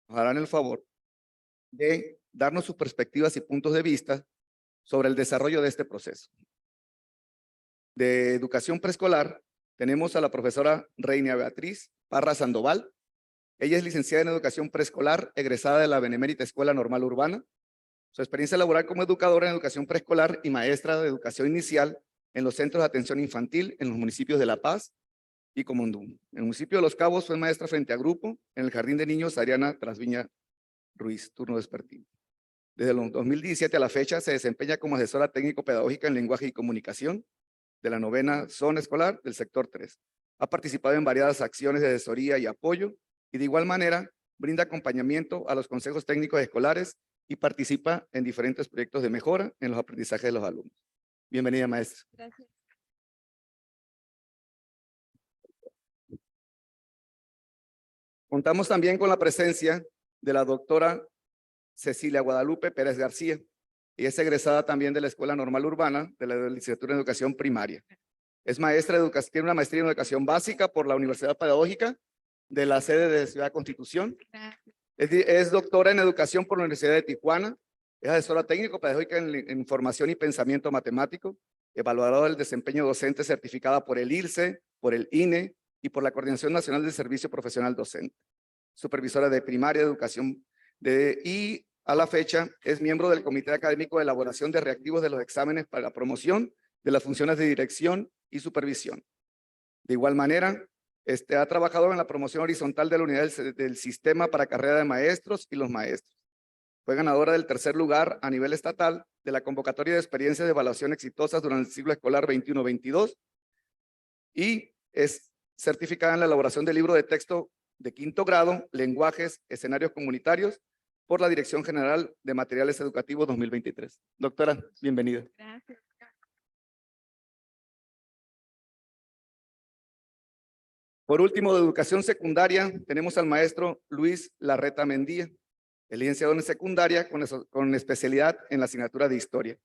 nos harán el favor de darnos sus perspectivas y puntos de vista sobre el desarrollo de este proceso. De educación preescolar, tenemos a la profesora Reina Beatriz Parra Sandoval. Ella es licenciada en educación preescolar, egresada de la Benemérita Escuela Normal Urbana. Su experiencia laboral como educadora en educación preescolar y maestra de educación inicial en los centros de atención infantil en los municipios de La Paz y Comondú. En el municipio de Los Cabos fue maestra frente a grupo en el Jardín de Niños Ariana Trasviña Ruiz, turno vespertino. Desde el 2017 a la fecha se desempeña como asesora técnico-pedagógica en lenguaje y comunicación de la 9ª zona escolar del sector 3. Ha participado en variadas acciones de asesoría y apoyo y de igual manera brinda acompañamiento a los consejos técnicos escolares y participa en diferentes proyectos de mejora en los aprendizajes de los alumnos. Bienvenida, maestra. Gracias. Contamos también con la presencia de la doctora Cecilia Guadalupe Pérez García. Ella es egresada también de la Escuela Normal Urbana de la licenciatura en Educación Primaria. Es maestra de educación, tiene una maestría en Educación Básica por la Universidad Pedagógica de la sede de Ciudad Constitución. Es doctora en Educación por la Universidad de Tijuana. Es asesora técnico-pedagógica en Formación y Pensamiento Matemático, evaluadora del desempeño docente certificada por el IRCE, por el INE y por la Coordinación Nacional de Servicio Profesional Docente. Supervisora de primaria, educación y a la fecha es miembro del Comité Académico de Elaboración de Reactivos de los Exámenes para la promoción de las funciones de dirección y supervisión. De igual manera, ha trabajado en la promoción horizontal de la unidad del sistema para carrera de maestros y los maestros. Fue ganadora del 3er lugar a nivel estatal de la convocatoria de experiencias de evaluación exitosas durante el ciclo escolar 21-22 y es certificada en la elaboración del libro de texto de 5º grado, lenguajes, escenarios comunitarios, por la Dirección General de Materiales Educativos 2023. Doctora, bienvenida. Gracias. Por último, de educación secundaria, tenemos al maestro Luis Larreta Mendía, el licenciado en secundaria con especialidad en la asignatura de historia.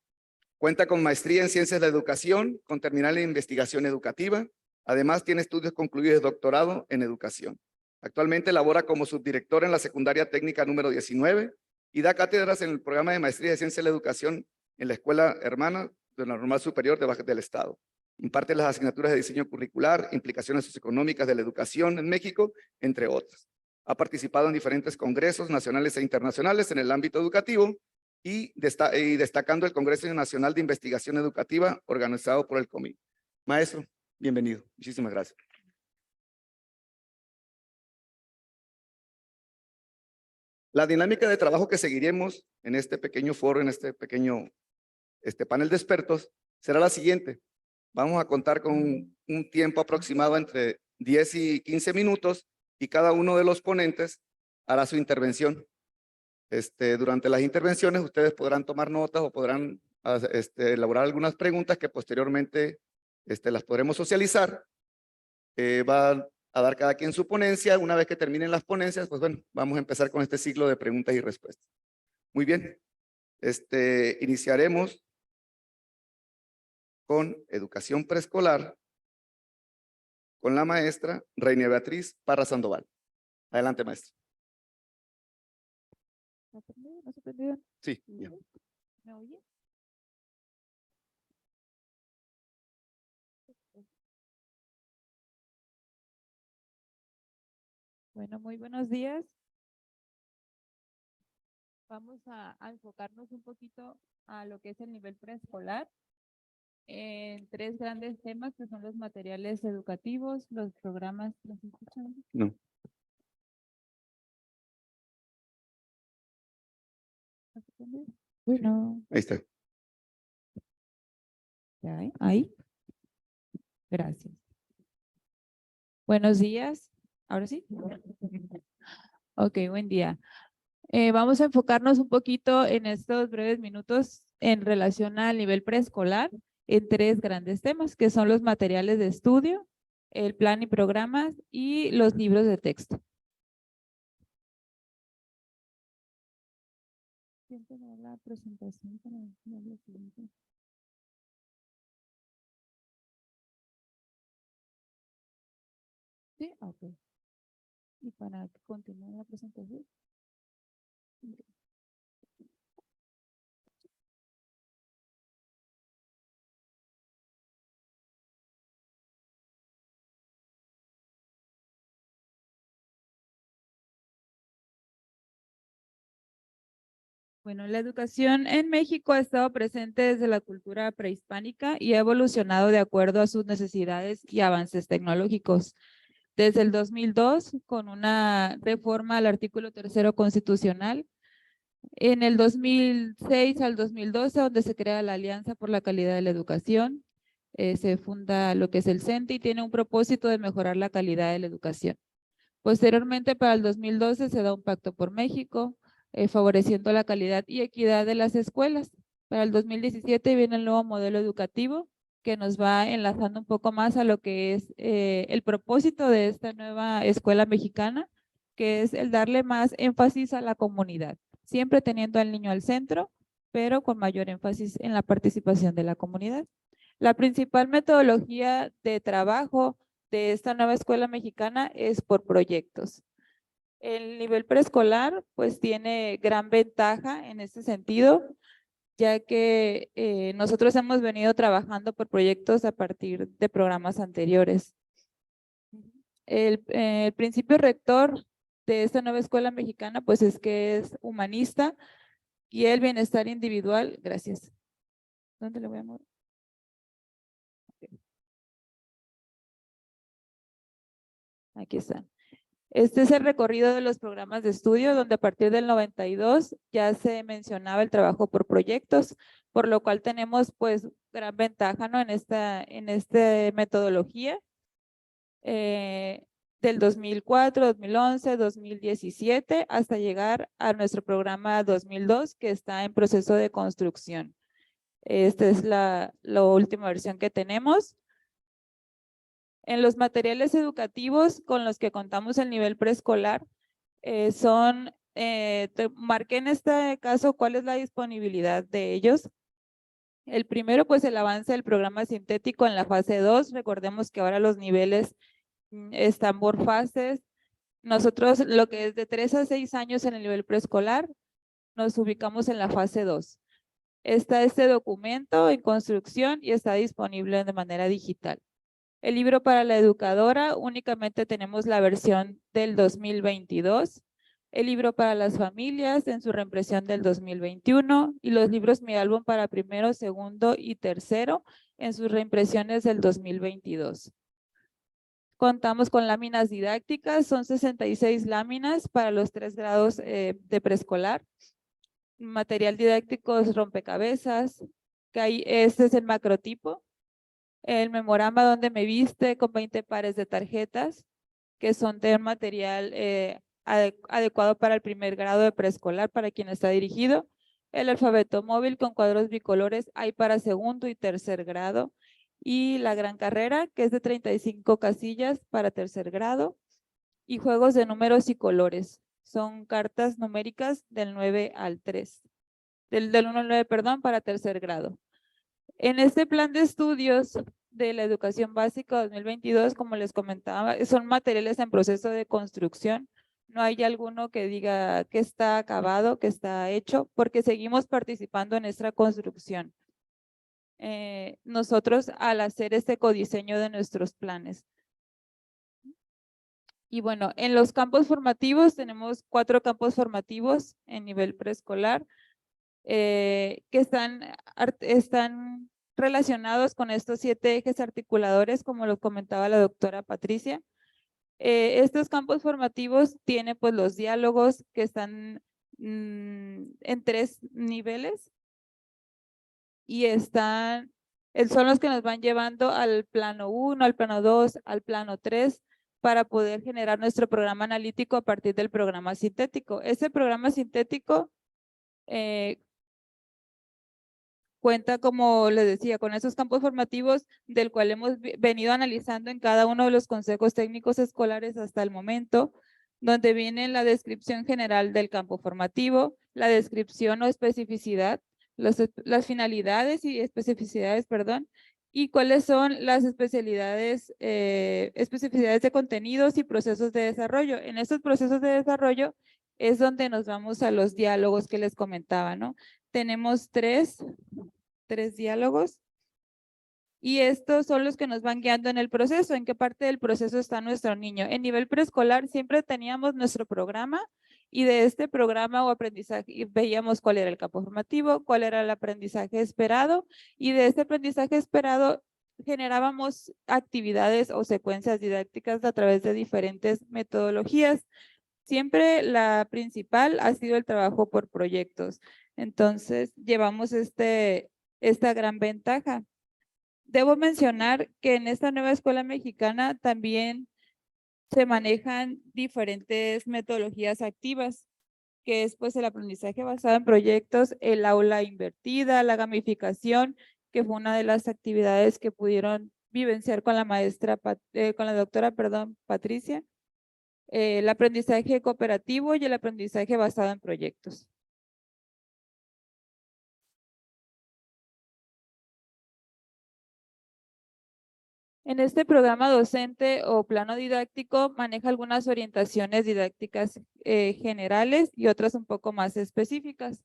Cuenta con maestría en ciencias de la educación, con terminal en investigación educativa. Además, tiene estudios concluidos de doctorado en educación. Actualmente labora como subdirector en la secundaria técnica número 19 y da cátedras en el programa de maestría de ciencia de la educación en la escuela hermana de la Normal Superior del Estado. Imparte las asignaturas de diseño curricular, implicaciones socioeconómicas de la educación en México, entre otras. Ha participado en diferentes congresos nacionales e internacionales en el ámbito educativo y destacando el Congreso Nacional de Investigación Educativa organizado por el COMI. Maestro, bienvenido. Muchísimas gracias. La dinámica de trabajo que seguiremos en este pequeño foro, en este pequeño panel de expertos, será la siguiente. Vamos a contar con un tiempo aproximado entre 10 y 15 minutos y cada uno de los ponentes hará su intervención. Durante las intervenciones ustedes podrán tomar notas o podrán elaborar algunas preguntas que posteriormente las podremos socializar. Va a dar cada quien su ponencia. Una vez que terminen las ponencias, pues bueno, vamos a empezar con este ciclo de preguntas y respuestas. Muy bien. Iniciaremos con educación preescolar con la maestra Reina Beatriz Parra Sandoval. Adelante, maestra. ¿No se prendió? Sí, bien. ¿Me oye? Bueno, muy buenos días. Vamos a enfocarnos un poquito a lo que es el nivel preescolar en 3 grandes temas que son los materiales educativos, los programas. ¿Los escuchan? No. ¿No se prendió? No. Ahí está. ¿Ya hay? Ahí. Gracias. Buenos días. ¿Ahora sí? Ok, buen día. Vamos a enfocarnos un poquito en estos breves minutos en relación al nivel preescolar en 3 grandes temas, que son los materiales de estudio, el plan y programas y los libros de texto. La presentación para la siguiente. Sí, ok. ¿Y para continuar la presentación? Bueno, la educación en México ha estado presente desde la cultura prehispánica y ha evolucionado de acuerdo a sus necesidades y avances tecnológicos. Desde el 2002, con una reforma al artículo 3º constitucional, en el 2006 al 2012, donde se crea la Alianza por la Calidad de la Educación, se funda lo que es el CENTE y tiene un propósito de mejorar la calidad de la educación. Posteriormente, para el 2012, se da un pacto por México, favoreciendo la calidad y equidad de las escuelas. Para el 2017 viene el nuevo modelo educativo, que nos va enlazando un poco más a lo que es el propósito de esta nueva escuela mexicana, que es el darle más énfasis a la comunidad, siempre teniendo al niño al centro, pero con mayor énfasis en la participación de la comunidad. La principal metodología de trabajo de esta nueva escuela mexicana es por proyectos. El nivel preescolar pues tiene gran ventaja en este sentido, ya que nosotros hemos venido trabajando por proyectos a partir de programas anteriores. El principio rector de esta nueva escuela mexicana pues es que es humanista y el bienestar individual, gracias. ¿Dónde le voy a mover? Aquí está. Este es el recorrido de los programas de estudio, donde a partir del 92 ya se mencionaba el trabajo por proyectos, por lo cual tenemos pues gran ventaja, ¿no? en esta metodología del 2004, 2011, 2017, hasta llegar a nuestro programa 2002, que está en proceso de construcción. Esta es la última versión que tenemos. En los materiales educativos con los que contamos el nivel preescolar, marqué en este caso cuál es la disponibilidad de ellos. El primero, pues el avance del programa sintético en la fase 2. Recordemos que ahora los niveles están por fases. Nosotros, lo que es de 3 a 6 años en el nivel preescolar, nos ubicamos en la fase 2. Está este documento en construcción y está disponible de manera digital. El libro para la educadora, únicamente tenemos la versión del 2022. El libro para las familias en su reimpresión del 2021 y los libros Mi Álbum para primero, segundo y tercero en sus reimpresiones del 2022. Contamos con láminas didácticas, son 66 láminas para los 3 grados de preescolar. Material didáctico es rompecabezas, este es el macrotipo. El memorama donde me viste con 20 pares de tarjetas, que son de material adecuado para el primer grado de preescolar, para quien está dirigido. El alfabeto móvil con cuadros bicolores hay para segundo y tercer grado. Y la gran carrera, que es de 35 casillas para tercer grado. Y juegos de números y colores. Son cartas numéricas del 9 al 3. Del 1 al 9, perdón, para tercer grado. En este plan de estudios de la educación básica 2022, como les comentaba, son materiales en proceso de construcción. No hay alguno que diga que está acabado, que está hecho, porque seguimos participando en esta construcción. Nosotros al hacer este codiseño de nuestros planes. Y bueno, en los campos formativos tenemos 4 campos formativos en nivel preescolar. Que están relacionados con estos 7 ejes articuladores, como lo comentaba la doctora Patricia. Estos campos formativos tienen pues los diálogos que están en 3 niveles y son los que nos van llevando al plano 1, al plano 2, al plano 3, para poder generar nuestro programa analítico a partir del programa sintético. Ese programa sintético cuenta, como les decía, con esos campos formativos del cual hemos venido analizando en cada uno de los consejos técnicos escolares hasta el momento, donde viene la descripción general del campo formativo, la descripción o especificidad, las finalidades y especificidades, perdón, y cuáles son las especificidades de contenidos y procesos de desarrollo. En estos procesos de desarrollo es donde nos vamos a los diálogos que les comentaba, ¿no? Tenemos tres diálogos y estos son los que nos van guiando en el proceso, en qué parte del proceso está nuestro niño. En nivel preescolar siempre teníamos nuestro programa Y de este programa o aprendizaje veíamos cuál era el campo formativo, cuál era el aprendizaje esperado, y de este aprendizaje esperado generábamos actividades o secuencias didácticas a través de diferentes metodologías. Siempre la principal ha sido el trabajo por proyectos. Entonces, llevamos esta gran ventaja. Debo mencionar que en esta nueva escuela mexicana también se manejan diferentes metodologías activas, que es pues el aprendizaje basado en proyectos, el aula invertida, la gamificación, que fue una de las actividades que pudieron vivenciar con la maestra, con la doctora, perdón, Patricia, el aprendizaje cooperativo y el aprendizaje basado en proyectos. En este programa docente o plano didáctico maneja algunas orientaciones didácticas generales y otras un poco más específicas.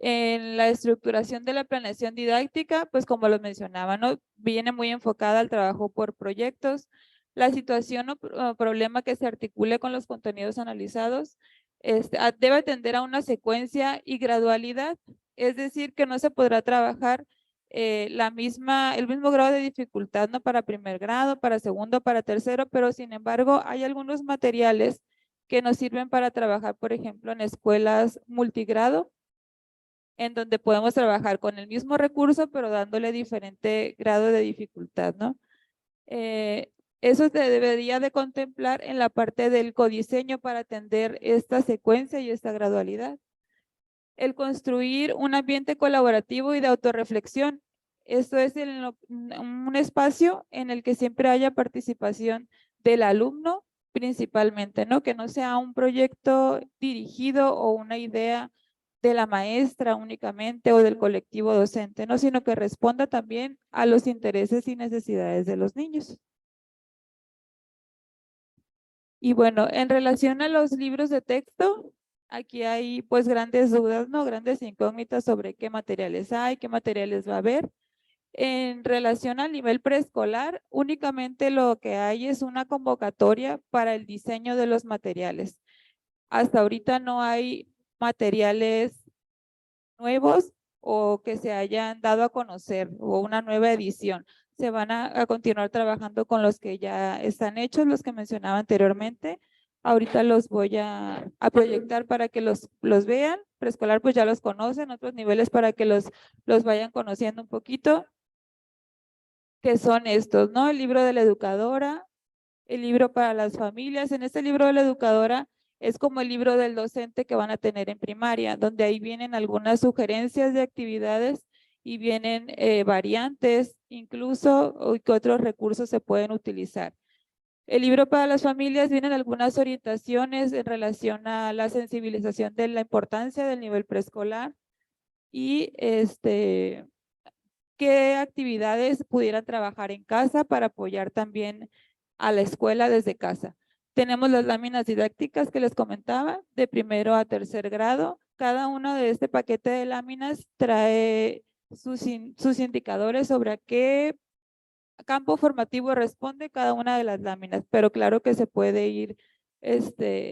En la estructuración de la planeación didáctica, pues como lo mencionaba, ¿no? Viene muy enfocada al trabajo por proyectos. La situación o problema que se articule con los contenidos analizados debe atender a una secuencia y gradualidad, es decir, que no se podrá trabajar el mismo grado de dificultad, ¿no? Para primer grado, para segundo, para tercero, pero sin embargo hay algunos materiales que nos sirven para trabajar, por ejemplo, en escuelas multigrado, en donde podemos trabajar con el mismo recurso, pero dándole diferente grado de dificultad, ¿no? Eso se debería de contemplar en la parte del codiseño para atender esta secuencia y esta gradualidad. El construir un ambiente colaborativo y de autorreflexión. Esto es un espacio en el que siempre haya participación del alumno principalmente, ¿no? Que no sea un proyecto dirigido o una idea de la maestra únicamente o del colectivo docente, ¿no? Sino que responda también a los intereses y necesidades de los niños. Y bueno, en relación a los libros de texto, aquí hay pues grandes dudas, ¿no? Grandes incógnitas sobre qué materiales hay, qué materiales va a haber. En relación al nivel preescolar, únicamente lo que hay es una convocatoria para el diseño de los materiales. Hasta ahorita no hay materiales nuevos o que se hayan dado a conocer o una nueva edición. Se van a continuar trabajando con los que ya están hechos, los que mencionaba anteriormente. Ahorita los voy a proyectar para que los vean. Preescolar pues ya los conocen, otros niveles para que los vayan conociendo un poquito. Que son estos, ¿no? El libro de la educadora, el libro para las familias. En este libro de la educadora es como el libro del docente que van a tener en primaria, donde ahí vienen algunas sugerencias de actividades y vienen variantes, incluso que otros recursos se pueden utilizar. El libro para las familias vienen algunas orientaciones en relación a la sensibilización de la importancia del nivel preescolar y qué actividades pudieran trabajar en casa para apoyar también a la escuela desde casa. Tenemos las láminas didácticas que les comentaba, de primero a tercer grado. Cada uno de este paquete de láminas trae sus indicadores sobre a qué campo formativo responde cada una de las láminas, pero claro que se puede ir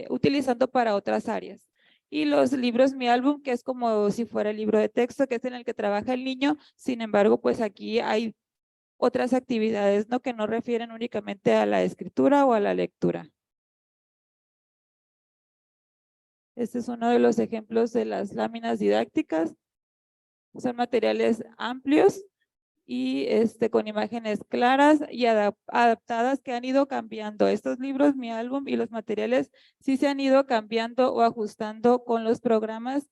utilizando para otras áreas. Y los libros Mi Álbum, que es como si fuera el libro de texto, que es en el que trabaja el niño. Sin embargo, pues aquí hay otras actividades, ¿no? Que no refieren únicamente a la escritura o a la lectura. Este es uno de los ejemplos de las láminas didácticas. Son materiales amplios y con imágenes claras y adaptadas que han ido cambiando. Estos libros, Mi Álbum y los materiales sí se han ido cambiando o ajustando con los programas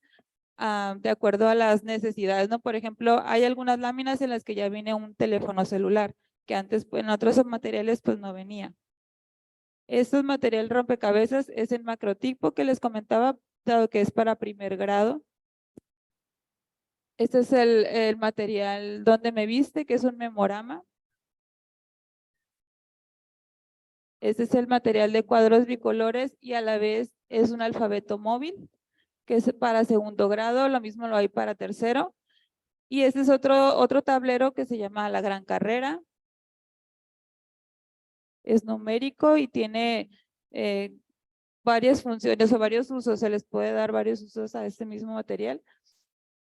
de acuerdo a las necesidades, ¿no? Por ejemplo, hay algunas láminas en las que ya viene un teléfono celular, que antes pues, en otros materiales pues no venía. Estos material rompecabezas es el macrotipo que les comentaba, dado que es para primer grado. Este es el material Donde me viste, que es un memorama. Este es el material de cuadros bicolores y a la vez es un alfabeto móvil, que es para segundo grado, lo mismo lo hay para tercero. Y este es otro tablero que se llama La Gran Carrera. Es numérico y tiene varias funciones o varios usos, se les puede dar varios usos a este mismo material.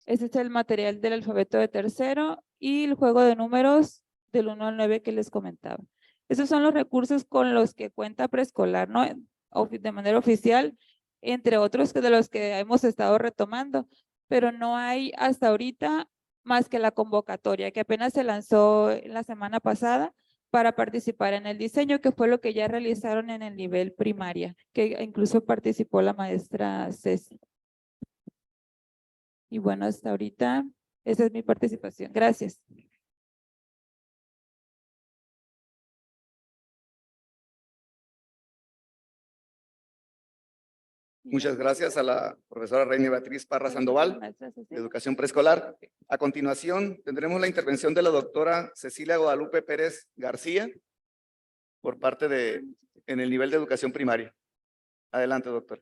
Este es el material del alfabeto de tercero y el juego de números del 1 al 9 que les comentaba. Esos son los recursos con los que cuenta preescolar, ¿no? De manera oficial, entre otros que de los que hemos estado retomando, pero no hay hasta ahorita más que la convocatoria que apenas se lanzó la semana pasada para participar en el diseño, que fue lo que ya realizaron en el nivel primaria, que incluso participó la maestra Ceci. Y bueno, hasta ahorita esa es mi participación. Gracias. Muchas gracias a la profesora Reina Beatriz Parra Sandoval, de Educación Preescolar. A continuación, tendremos la intervención de la doctora Cecilia Guadalupe Pérez García por parte de, en el nivel de educación primaria. Adelante, doctor.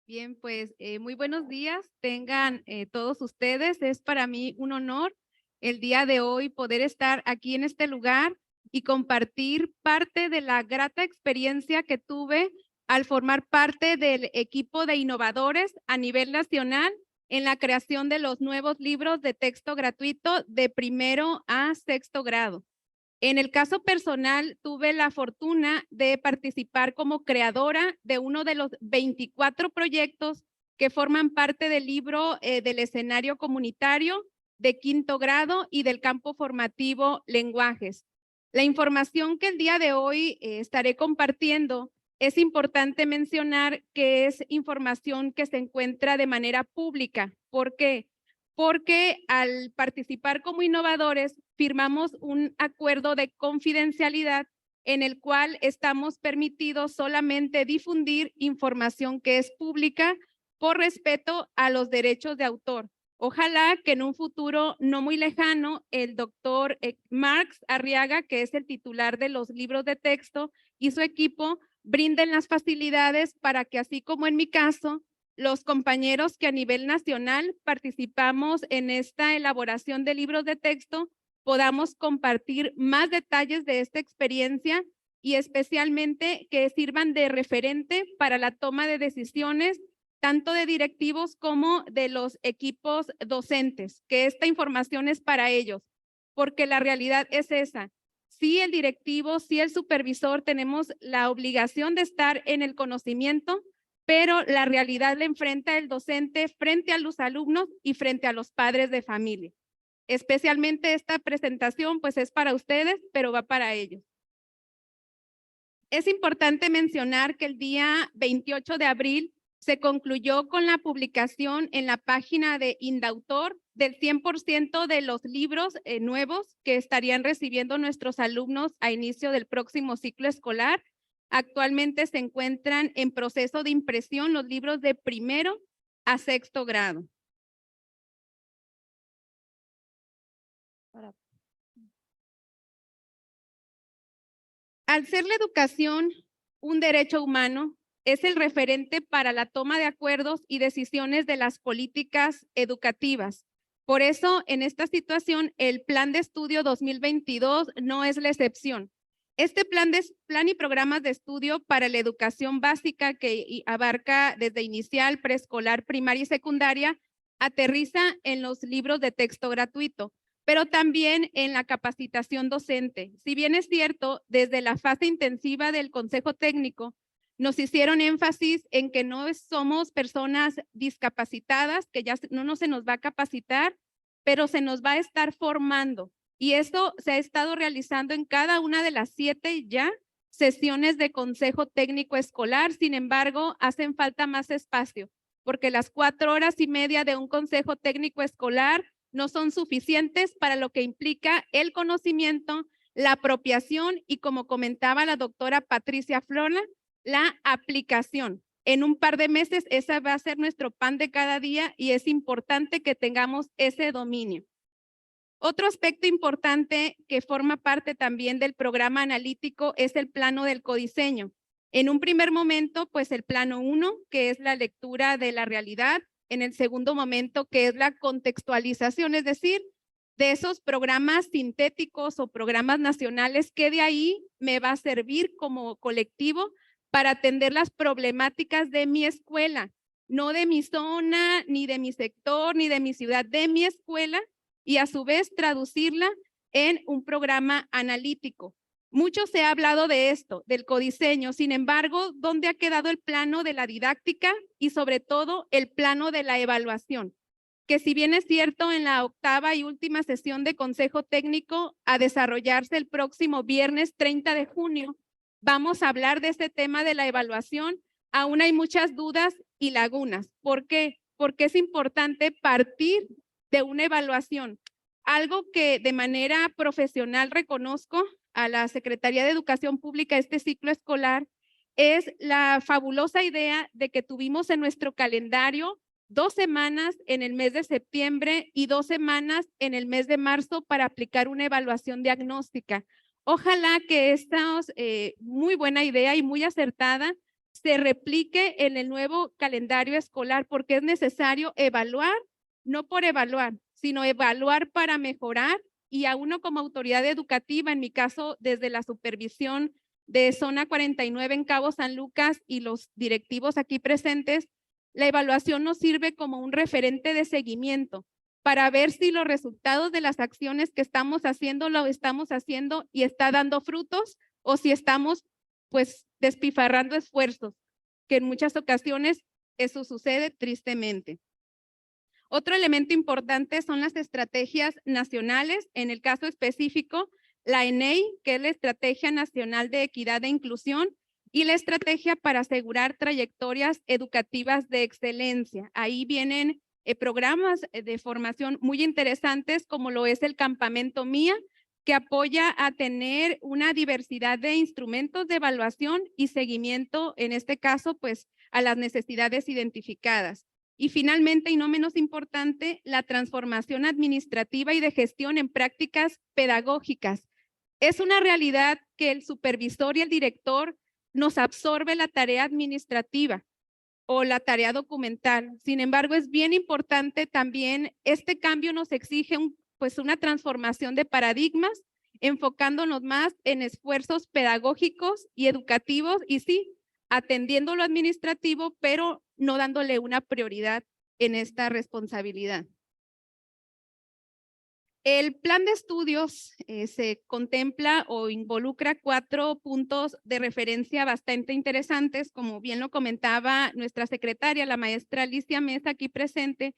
Bien, pues muy buenos días, tengan todos ustedes. Es para mí un honor el día de hoy poder estar aquí en este lugar y compartir parte de la grata experiencia que tuve al formar parte del equipo de innovadores a nivel nacional en la creación de los nuevos libros de texto gratuito de primero a sexto grado. En el caso personal, tuve la fortuna de participar como creadora de uno de los 24 proyectos que forman parte del libro del escenario comunitario de quinto grado y del campo formativo Lenguajes. La información que el día de hoy estaré compartiendo es importante mencionar que es información que se encuentra de manera pública. ¿Por qué? Porque al participar como innovadores firmamos un acuerdo de confidencialidad en el cual estamos permitidos solamente difundir información que es pública por respeto a los derechos de autor. Ojalá que en un futuro no muy lejano el doctor Marx Arriaga, que es el titular de los libros de texto, y su equipo brinden las facilidades para que, así como en mi caso, los compañeros que a nivel nacional participamos en esta elaboración de libros de texto podamos compartir más detalles de esta experiencia y especialmente que sirvan de referente para la toma de decisiones tanto de directivos como de los equipos docentes, que esta información es para ellos, porque la realidad es esa. Sí, el directivo, sí, el supervisor tenemos la obligación de estar en el conocimiento, pero la realidad la enfrenta el docente frente a los alumnos y frente a los padres de familia. Especialmente esta presentación pues es para ustedes, pero va para ellos. Es importante mencionar que el día 28 de abril se concluyó con la publicación en la página de Indautor del 100% de los libros nuevos que estarían recibiendo nuestros alumnos a inicio del próximo ciclo escolar. Actualmente se encuentran en proceso de impresión los libros de primero a sexto grado. Al ser la educación un derecho humano, es el referente para la toma de acuerdos y decisiones de las políticas educativas. Por eso, en esta situación, el Plan de Estudio 2022 no es la excepción. Este plan y programas de estudio para la educación básica que abarca desde inicial, preescolar, primaria y secundaria, aterriza en los libros de texto gratuito, pero también en la capacitación docente. Si bien es cierto, desde la fase intensiva del Consejo Técnico, nos hicieron énfasis en que no somos personas discapacitadas, que ya no se nos va a capacitar, pero se nos va a estar formando. Y esto se ha estado realizando en cada una de las 7 ya sesiones de Consejo Técnico Escolar. Sin embargo, hacen falta más espacio, porque las 4 horas y media de un Consejo Técnico Escolar no son suficientes para lo que implica el conocimiento, la apropiación y, como comentaba la doctora Patricia Flona, la aplicación. En un par de meses esa va a ser nuestro pan de cada día y es importante que tengamos ese dominio. Otro aspecto importante que forma parte también del programa analítico es el plano del codiseño. En un primer momento, pues el plano 1, que es la lectura de la realidad, en el segundo momento, que es la contextualización, es decir, de esos programas sintéticos o programas nacionales que de ahí me va a servir como colectivo para atender las problemáticas de mi escuela, no de mi zona, ni de mi sector, ni de mi ciudad, de mi escuela, y a su vez traducirla en un programa analítico. Mucho se ha hablado de esto, del codiseño. Sin embargo, ¿dónde ha quedado el plano de la didáctica y sobre todo el plano de la evaluación? Que si bien es cierto, en la octava y última sesión de Consejo Técnico a desarrollarse el próximo viernes 30 de junio, vamos a hablar de este tema de la evaluación. Aún hay muchas dudas y lagunas. ¿Por qué? Porque es importante partir de una evaluación. Algo que de manera profesional reconozco a la Secretaría de Educación Pública este ciclo escolar es la fabulosa idea de que tuvimos en nuestro calendario 2 semanas en el mes de septiembre y 2 semanas en el mes de marzo para aplicar una evaluación diagnóstica. Ojalá que esta muy buena idea y muy acertada se replique en el nuevo calendario escolar, porque es necesario evaluar, no por evaluar, sino evaluar para mejorar, y a uno como autoridad educativa, en mi caso desde la supervisión de Zona 49 en Cabo San Lucas y los directivos aquí presentes, la evaluación nos sirve como un referente de seguimiento para ver si los resultados de las acciones que estamos haciendo lo estamos haciendo y está dando frutos, o si estamos pues despifarrando esfuerzos, que en muchas ocasiones eso sucede tristemente. Otro elemento importante son las estrategias nacionales. En el caso específico, la ENEI, que es la Estrategia Nacional de Equidad e Inclusión, y la estrategia para asegurar trayectorias educativas de excelencia. Ahí vienen programas de formación muy interesantes, como lo es el Campamento Mía, que apoya a tener una diversidad de instrumentos de evaluación y seguimiento, en este caso, pues, a las necesidades identificadas. Y finalmente, y no menos importante, la transformación administrativa y de gestión en prácticas pedagógicas. Es una realidad que el supervisor y el director nos absorbe la tarea administrativa o la tarea documental. Sin embargo, es bien importante también, este cambio nos exige pues una transformación de paradigmas, enfocándonos más en esfuerzos pedagógicos y educativos, y sí, atendiendo lo administrativo, pero no dándole una prioridad en esta responsabilidad. El plan de estudios se contempla o involucra 4 puntos de referencia bastante interesantes, como bien lo comentaba nuestra secretaria, la maestra Alicia Mesa, aquí presente.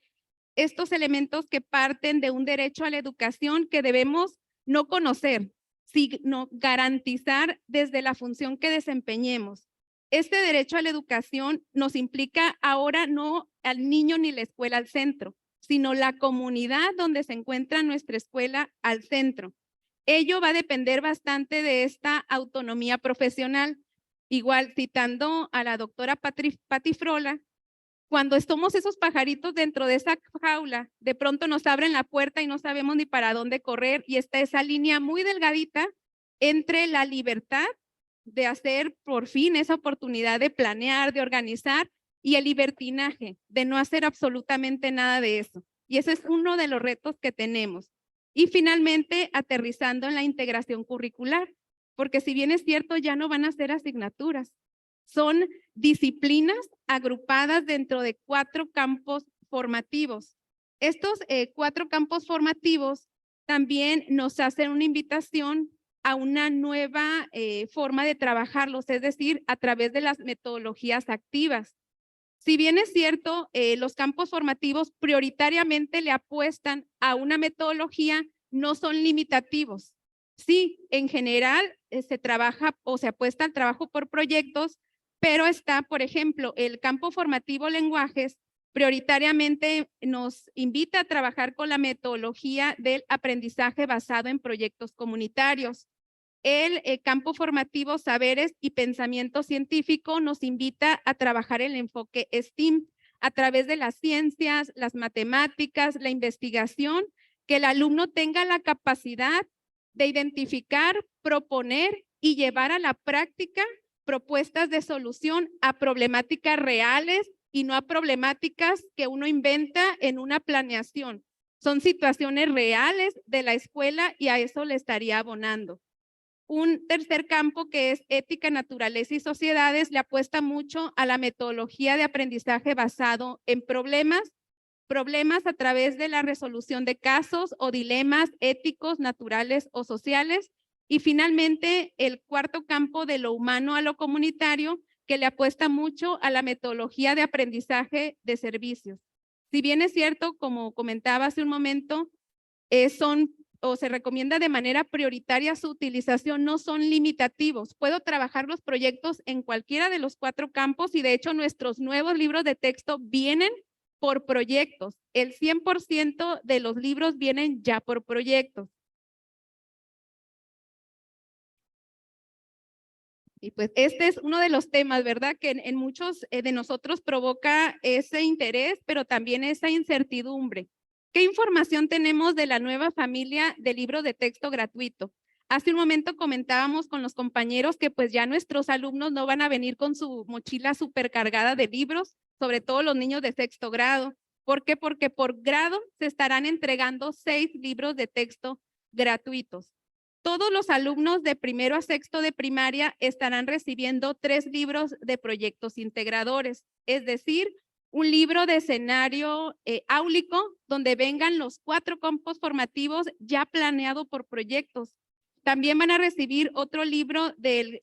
Estos elementos que parten de un derecho a la educación que debemos no conocer, sino garantizar desde la función que desempeñemos. Este derecho a la educación nos implica ahora no al niño ni la escuela al centro, sino la comunidad donde se encuentra nuestra escuela al centro. Ello va a depender bastante de esta autonomía profesional. Igual, citando a la doctora Pati Frola, cuando somos esos pajaritos dentro de esa jaula, de pronto nos abren la puerta y no sabemos ni para dónde correr, y está esa línea muy delgadita entre la libertad de hacer por fin esa oportunidad de planear, de organizar, y el libertinaje de no hacer absolutamente nada de eso. Y ese es uno de los retos que tenemos. Y finalmente, aterrizando en la integración curricular, porque si bien es cierto, ya no van a ser asignaturas, son disciplinas agrupadas dentro de 4 campos formativos. Estos 4 campos formativos también nos hacen una invitación a una nueva forma de trabajarlos, es decir, a través de las metodologías activas. Si bien es cierto, los campos formativos prioritariamente le apuestan a una metodología, no son limitativos. Sí, en general se trabaja o se apuesta al trabajo por proyectos, pero está, por ejemplo, el campo formativo lenguajes, prioritariamente nos invita a trabajar con la metodología del aprendizaje basado en proyectos comunitarios. El campo formativo Saberes y Pensamiento Científico nos invita a trabajar el enfoque STEAM a través de las ciencias, las matemáticas, la investigación, que el alumno tenga la capacidad de identificar, proponer y llevar a la práctica propuestas de solución a problemáticas reales y no a problemáticas que uno inventa en una planeación. Son situaciones reales de la escuela y a eso le estaría abonando. Un tercer campo que es ética, naturaleza y sociedades le apuesta mucho a la metodología de aprendizaje basado en problemas a través de la resolución de casos o dilemas éticos, naturales o sociales. Y finalmente, el cuarto campo de lo humano a lo comunitario, que le apuesta mucho a la metodología de aprendizaje de servicios. Si bien es cierto, como comentaba hace un momento, se recomienda de manera prioritaria su utilización, no son limitativos. Puedo trabajar los proyectos en cualquiera de los 4 campos y de hecho nuestros nuevos libros de texto vienen por proyectos. El 100% de los libros vienen ya por proyectos. Y pues este es uno de los temas, ¿verdad? Que en muchos de nosotros provoca ese interés, pero también esa incertidumbre. ¿Qué información tenemos de la nueva familia de libros de texto gratuito? Hace un momento comentábamos con los compañeros que pues ya nuestros alumnos no van a venir con su mochila supercargada de libros, sobre todo los niños de 6º grado. ¿Por qué? Porque por grado se estarán entregando 6 libros de texto gratuitos. Todos los alumnos de 1º a 6º de primaria estarán recibiendo 3 libros de proyectos integradores, es decir, un libro de escenario áulico donde vengan los 4 campos formativos ya planeado por proyectos. También van a recibir otro libro del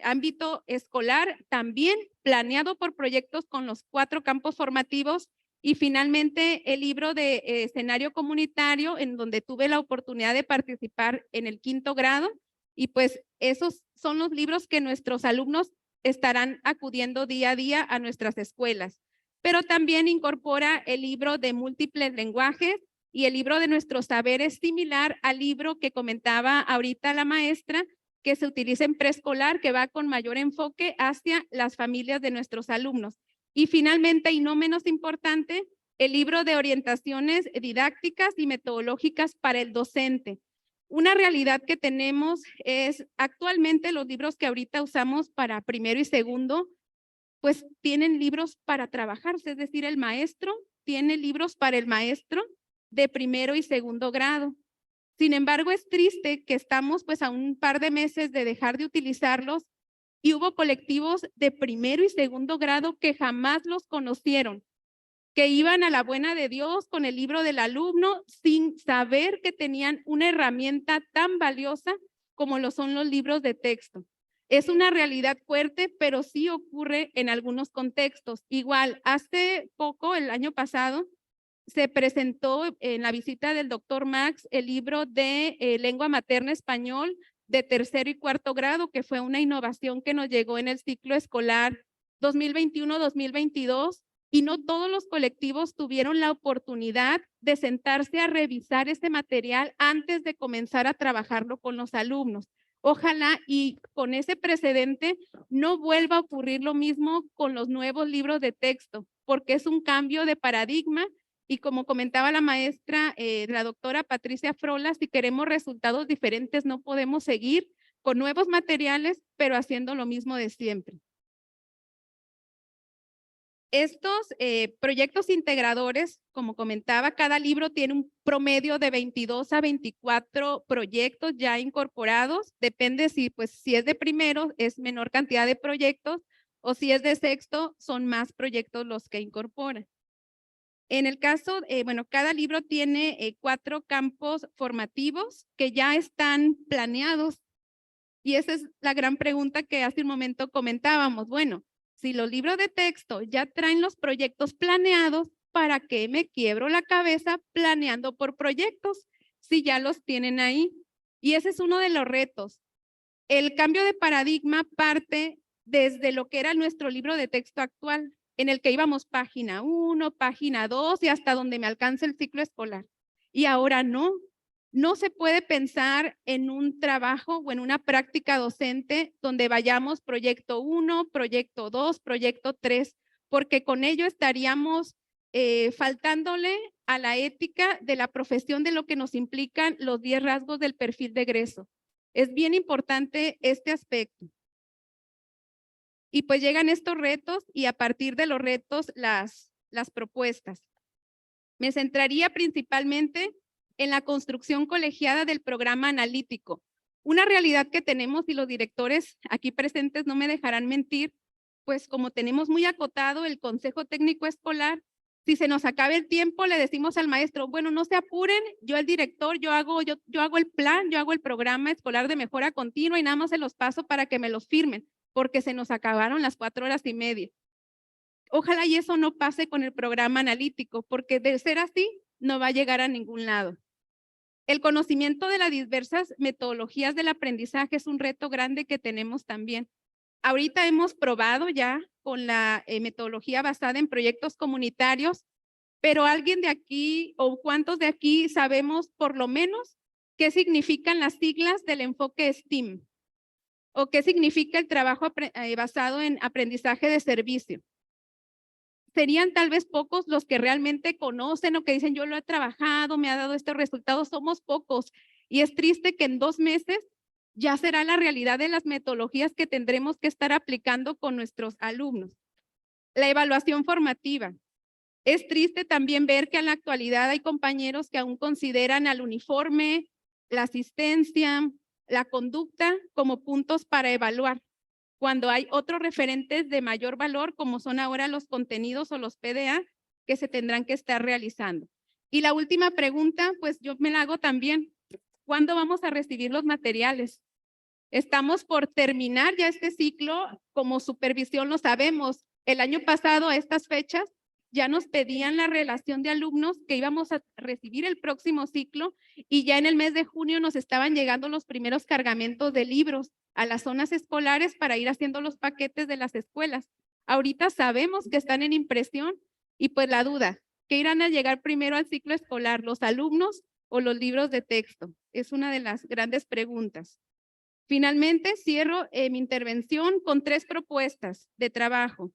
ámbito escolar, también planeado por proyectos con los 4 campos formativos. Y finalmente el libro de escenario comunitario, en donde tuve la oportunidad de participar en el 5º grado. Y pues esos son los libros que nuestros alumnos estarán acudiendo día a día a nuestras escuelas. Pero también incorpora el libro de múltiples lenguajes y el libro de nuestros saberes, similar al libro que comentaba ahorita la maestra, que se utiliza en preescolar, que va con mayor enfoque hacia las familias de nuestros alumnos. Y finalmente, y no menos importante, el libro de orientaciones didácticas y metodológicas para el docente. Una realidad que tenemos es actualmente los libros que ahorita usamos para 1º y 2º, pues tienen libros para trabajarse, es decir, el maestro tiene libros para el maestro de 1º y 2º grado. Sin embargo, es triste que estamos pues a un par de meses de dejar de utilizarlos y hubo colectivos de 1º y 2º grado que jamás los conocieron, que iban a la buena de Dios con el libro del alumno sin saber que tenían una herramienta tan valiosa como lo son los libros de texto. Es una realidad fuerte, pero sí ocurre en algunos contextos. Igual, hace poco, el año pasado, se presentó en la visita del doctor Max el libro de lengua materna español de 3º y 4º grado, que fue una innovación que nos llegó en el ciclo escolar 2021-2022, y no todos los colectivos tuvieron la oportunidad de sentarse a revisar ese material antes de comenzar a trabajarlo con los alumnos. Ojalá y con ese precedente no vuelva a ocurrir lo mismo con los nuevos libros de texto, porque es un cambio de paradigma. Y como comentaba la maestra, la doctora Patricia Frola, si queremos resultados diferentes, no podemos seguir con nuevos materiales, pero haciendo lo mismo de siempre. Estos proyectos integradores, como comentaba, cada libro tiene un promedio de 22 a 24 proyectos ya incorporados. Depende si es de 1º, es menor cantidad de proyectos, o si es de 6º, son más proyectos los que incorporan. En el caso, cada libro tiene 4 campos formativos que ya están planeados. Y esa es la gran pregunta que hace un momento comentábamos. Bueno, si los libros de texto ya traen los proyectos planeados, ¿para qué me quiebro la cabeza planeando por proyectos si ya los tienen ahí? Y ese es uno de los retos. El cambio de paradigma parte desde lo que era nuestro libro de texto actual, en el que íbamos página 1, página 2 y hasta donde me alcance el ciclo escolar. Y ahora no se puede pensar en un trabajo o en una práctica docente donde vayamos proyecto 1, proyecto 2, proyecto 3, porque con ello estaríamos faltándole a la ética de la profesión de lo que nos implican los 10 rasgos del perfil de egreso. Es bien importante este aspecto. y pues llegan estos retos y a partir de los retos las propuestas. Me centraría principalmente en la construcción colegiada del programa analítico. Una realidad que tenemos, y los directores aquí presentes no me dejarán mentir, pues como tenemos muy acotado el Consejo Técnico Escolar, si se nos acaba el tiempo, le decimos al maestro, bueno, no se apuren, yo el director, yo hago el plan, yo hago el programa escolar de mejora continua y nada más se los paso para que me los firmen, porque se nos acabaron las 4 horas y media. Ojalá y eso no pase con el programa analítico, porque de ser así, no va a llegar a ningún lado. El conocimiento de las diversas metodologías del aprendizaje es un reto grande que tenemos también. Ahorita hemos probado ya con la metodología basada en proyectos comunitarios, pero alguien de aquí o cuántos de aquí sabemos por lo menos qué significan las siglas del enfoque STEAM o qué significa el trabajo basado en aprendizaje de servicio. Serían tal vez pocos los que realmente conocen o que dicen yo lo he trabajado, me ha dado estos resultados, somos pocos. Y es triste que en 2 meses ya será la realidad de las metodologías que tendremos que estar aplicando con nuestros alumnos. La evaluación formativa. Es triste también ver que en la actualidad hay compañeros que aún consideran al uniforme, la asistencia, la conducta como puntos para evaluar, cuando hay otros referentes de mayor valor, como son ahora los contenidos o los PDA, que se tendrán que estar realizando. Y la última pregunta, pues yo me la hago también. ¿Cuándo vamos a recibir los materiales? Estamos por terminar ya este ciclo, como supervisión lo sabemos. El año pasado a estas fechas ya nos pedían la relación de alumnos que íbamos a recibir el próximo ciclo y ya en el mes de junio nos estaban llegando los primeros cargamentos de libros a las zonas escolares para ir haciendo los paquetes de las escuelas. Ahorita sabemos que están en impresión y pues la duda, ¿qué irán a llegar primero al ciclo escolar, los alumnos o los libros de texto? Es una de las grandes preguntas. Finalmente, cierro mi intervención con 3 propuestas de trabajo.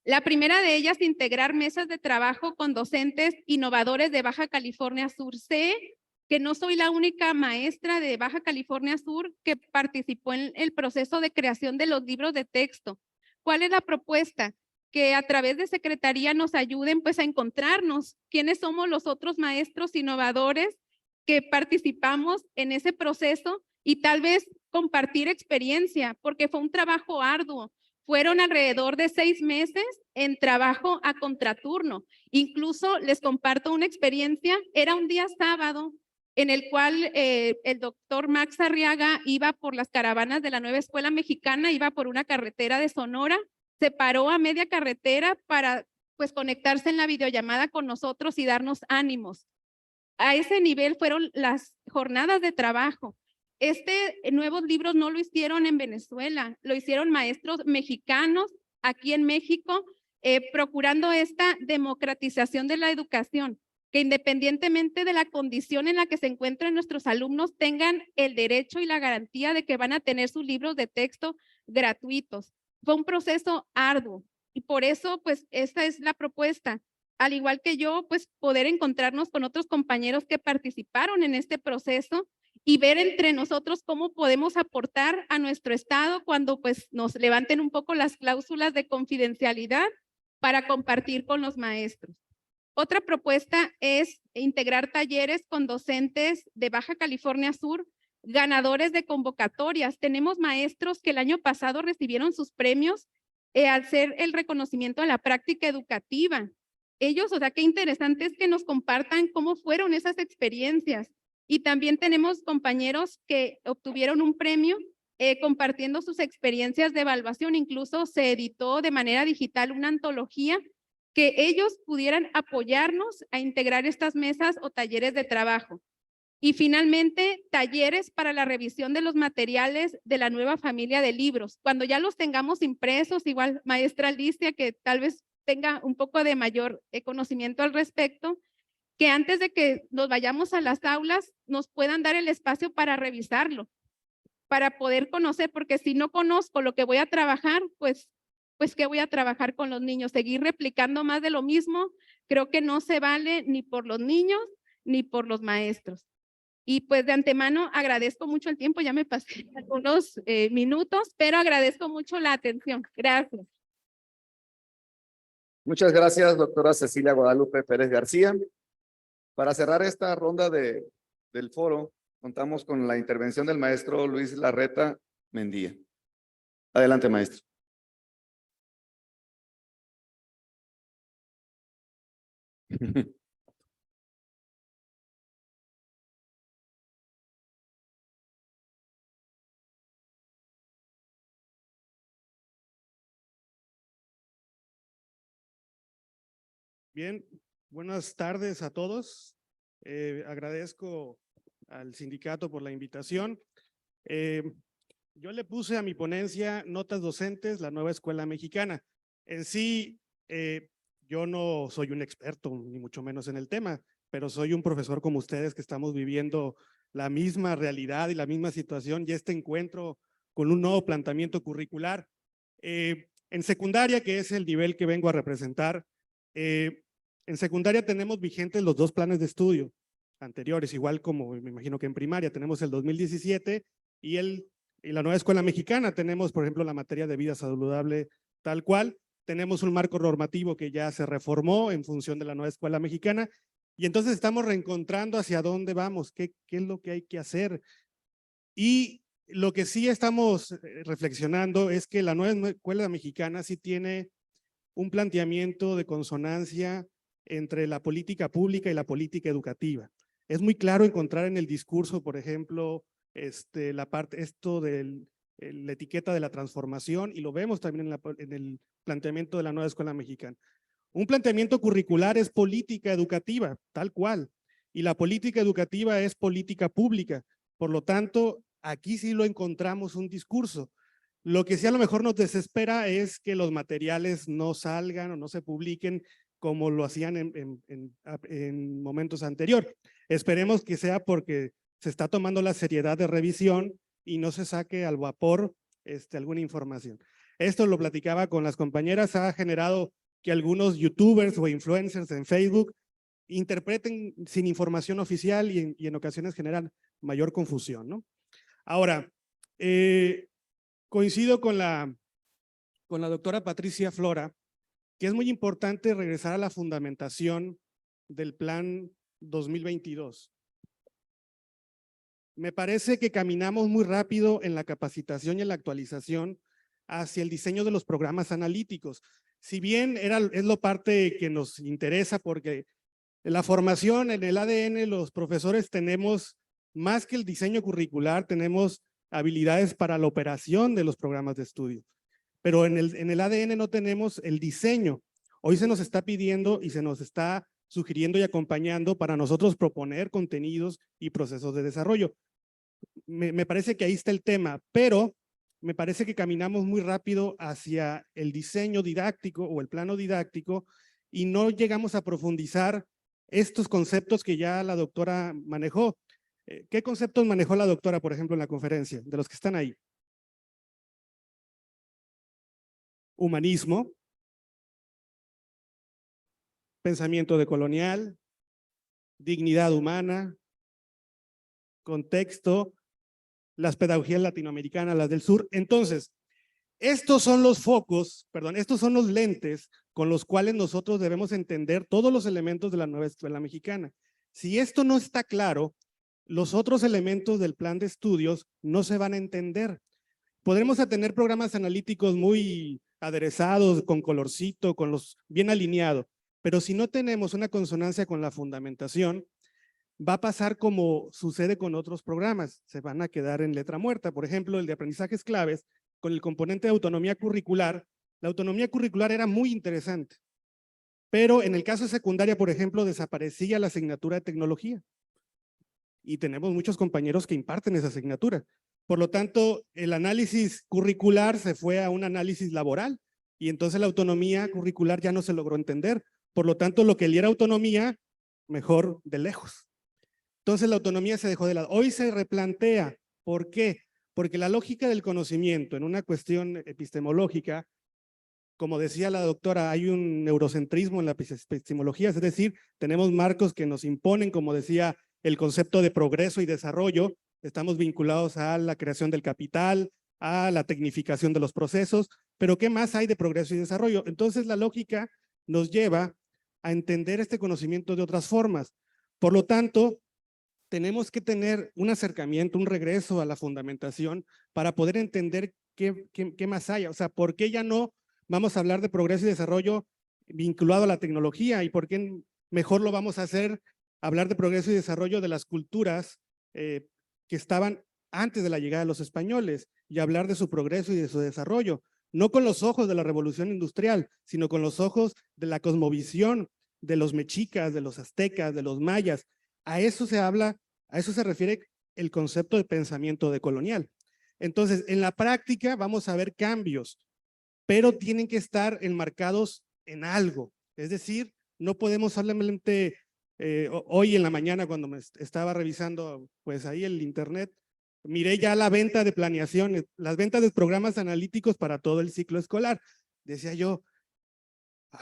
La primera de ellas, integrar mesas de trabajo con docentes innovadores de Baja California Sur. Sé que no soy la única maestra de Baja California Sur que participó en el proceso de creación de los libros de texto. ¿Cuál es la propuesta? Que a través de Secretaría nos ayuden pues a encontrarnos quiénes somos los otros maestros innovadores que participamos en ese proceso y tal vez compartir experiencia, porque fue un trabajo arduo. Fueron alrededor de 6 meses en trabajo a contraturno. Incluso les comparto una experiencia, era un día sábado en el cual el doctor Max Arriaga iba por las caravanas de la Nueva Escuela Mexicana, iba por una carretera de Sonora, se paró a media carretera para pues conectarse en la videollamada con nosotros y darnos ánimos. A ese nivel fueron las jornadas de trabajo. Nuevos libros no lo hicieron en Venezuela, lo hicieron maestros mexicanos aquí en México, procurando esta democratización de la educación, que independientemente de la condición en la que se encuentren nuestros alumnos, tengan el derecho y la garantía de que van a tener sus libros de texto gratuitos. Fue un proceso arduo y por eso, pues, esta es la propuesta. Al igual que yo, pues, poder encontrarnos con otros compañeros que participaron en este proceso y ver entre nosotros cómo podemos aportar a nuestro estado cuando pues nos levanten un poco las cláusulas de confidencialidad para compartir con los maestros. Otra propuesta es integrar talleres con docentes de Baja California Sur, ganadores de convocatorias. Tenemos maestros que el año pasado recibieron sus premios al ser el reconocimiento a la práctica educativa. Ellos, o sea, qué interesante es que nos compartan cómo fueron esas experiencias. Y también tenemos compañeros que obtuvieron un premio compartiendo sus experiencias de evaluación. Incluso se editó de manera digital una antología que ellos pudieran apoyarnos a integrar estas mesas o talleres de trabajo. Y finalmente, talleres para la revisión de los materiales de la nueva familia de libros. Cuando ya los tengamos impresos, igual maestra Alicia, que tal vez tenga un poco de mayor conocimiento al respecto, que antes de que nos vayamos a las aulas nos puedan dar el espacio para revisarlo, para poder conocer, porque si no conozco lo que voy a trabajar, pues ¿qué voy a trabajar con los niños? Seguir replicando más de lo mismo, creo que no se vale ni por los niños ni por los maestros. Y pues de antemano agradezco mucho el tiempo, ya me pasé algunos minutos, pero agradezco mucho la atención. Gracias. Muchas gracias, doctora Cecilia Guadalupe Pérez García. Para cerrar esta ronda del foro, contamos con la intervención del maestro Luis Larreta Mendía. Adelante, maestro. Bien, buenas tardes a todos. Agradezco al sindicato por la invitación. Yo le puse a mi ponencia Notas Docentes, la nueva escuela mexicana. En sí, yo no soy un experto, ni mucho menos en el tema, pero soy un profesor como ustedes que estamos viviendo la misma realidad y la misma situación y este encuentro con un nuevo planteamiento curricular. En secundaria, que es el nivel que vengo a representar, en secundaria tenemos vigentes los dos planes de estudio anteriores, igual como me imagino que en primaria tenemos el 2017 y la nueva escuela mexicana tenemos, por ejemplo, la materia de vida saludable tal cual. Tenemos un marco normativo que ya se reformó en función de la nueva escuela mexicana y entonces estamos reencontrando hacia dónde vamos, qué es lo que hay que hacer. Y lo que sí estamos reflexionando es que la nueva escuela mexicana sí tiene un planteamiento de consonancia entre la política pública y la política educativa. Es muy claro encontrar en el discurso, por ejemplo, la parte, la etiqueta de la transformación, y lo vemos también en el planteamiento de la nueva escuela mexicana. Un planteamiento curricular es política educativa, tal cual, y la política educativa es política pública. Por lo tanto, aquí sí lo encontramos un discurso. Lo que sí a lo mejor nos desespera es que los materiales no salgan o no se publiquen como lo hacían en momentos anteriores. Esperemos que sea porque se está tomando la seriedad de revisión y no se saque al vapor alguna información. Esto lo platicaba con las compañeras, ha generado que algunos youtubers o influencers en Facebook interpreten sin información oficial y en ocasiones generan mayor confusión, ¿no? Ahora, coincido con la doctora Patricia Flora, que es muy importante regresar a la fundamentación del plan 2022. Me parece que caminamos muy rápido en la capacitación y en la actualización hacia el diseño de los programas analíticos. Si bien es la parte que nos interesa porque en la formación, en el ADN, los profesores tenemos más que el diseño curricular, tenemos habilidades para la operación de los programas de estudio. Pero en el ADN no tenemos el diseño. Hoy se nos está pidiendo y se nos está sugiriendo y acompañando para nosotros proponer contenidos y procesos de desarrollo. Me parece que ahí está el tema, pero me parece que caminamos muy rápido hacia el diseño didáctico o el plano didáctico y no llegamos a profundizar estos conceptos que ya la doctora manejó. ¿Qué conceptos manejó la doctora, por ejemplo, en la conferencia, de los que están ahí? Humanismo, pensamiento decolonial, dignidad humana, contexto, las pedagogías latinoamericanas, las del sur. Entonces, estos son los focos, perdón, estos son los lentes con los cuales nosotros debemos entender todos los elementos de la nueva escuela mexicana. Si esto no está claro, los otros elementos del plan de estudios no se van a entender. Podremos tener programas analíticos muy aderezados, con colorcito, con los bien alineados, pero si no tenemos una consonancia con la fundamentación, va a pasar como sucede con otros programas, se van a quedar en letra muerta. Por ejemplo, el de aprendizajes claves, con el componente de autonomía curricular, la autonomía curricular era muy interesante, pero en el caso de secundaria, por ejemplo, desaparecía la asignatura de tecnología. Y tenemos muchos compañeros que imparten esa asignatura. Por lo tanto, el análisis curricular se fue a un análisis laboral y entonces la autonomía curricular ya no se logró entender. Por lo tanto, lo que le era autonomía, mejor de lejos. Entonces la autonomía se dejó de lado. Hoy se replantea. ¿Por qué? Porque la lógica del conocimiento en una cuestión epistemológica, como decía la doctora, hay un neurocentrismo en la epistemología, es decir, tenemos marcos que nos imponen, como decía el concepto de progreso y desarrollo, estamos vinculados a la creación del capital, a la tecnificación de los procesos, pero ¿qué más hay de progreso y desarrollo? Entonces la lógica nos lleva a entender este conocimiento de otras formas. Por lo tanto, tenemos que tener un acercamiento, un regreso a la fundamentación para poder entender qué más hay. O sea, ¿por qué ya no vamos a hablar de progreso y desarrollo vinculado a la tecnología? ¿Y por qué mejor lo vamos a hacer, hablar de progreso y desarrollo de las culturas que estaban antes de la llegada de los españoles y hablar de su progreso y de su desarrollo? No con los ojos de la revolución industrial, sino con los ojos de la cosmovisión de los mexicas, de los aztecas, de los mayas. A eso se habla, a eso se refiere el concepto de pensamiento decolonial. Entonces, en la práctica vamos a ver cambios, pero tienen que estar enmarcados en algo. Es decir, no podemos solamente, hoy en la mañana cuando me estaba revisando pues ahí el internet, miré ya la venta de planeaciones, las ventas de programas analíticos para todo el ciclo escolar. Decía yo,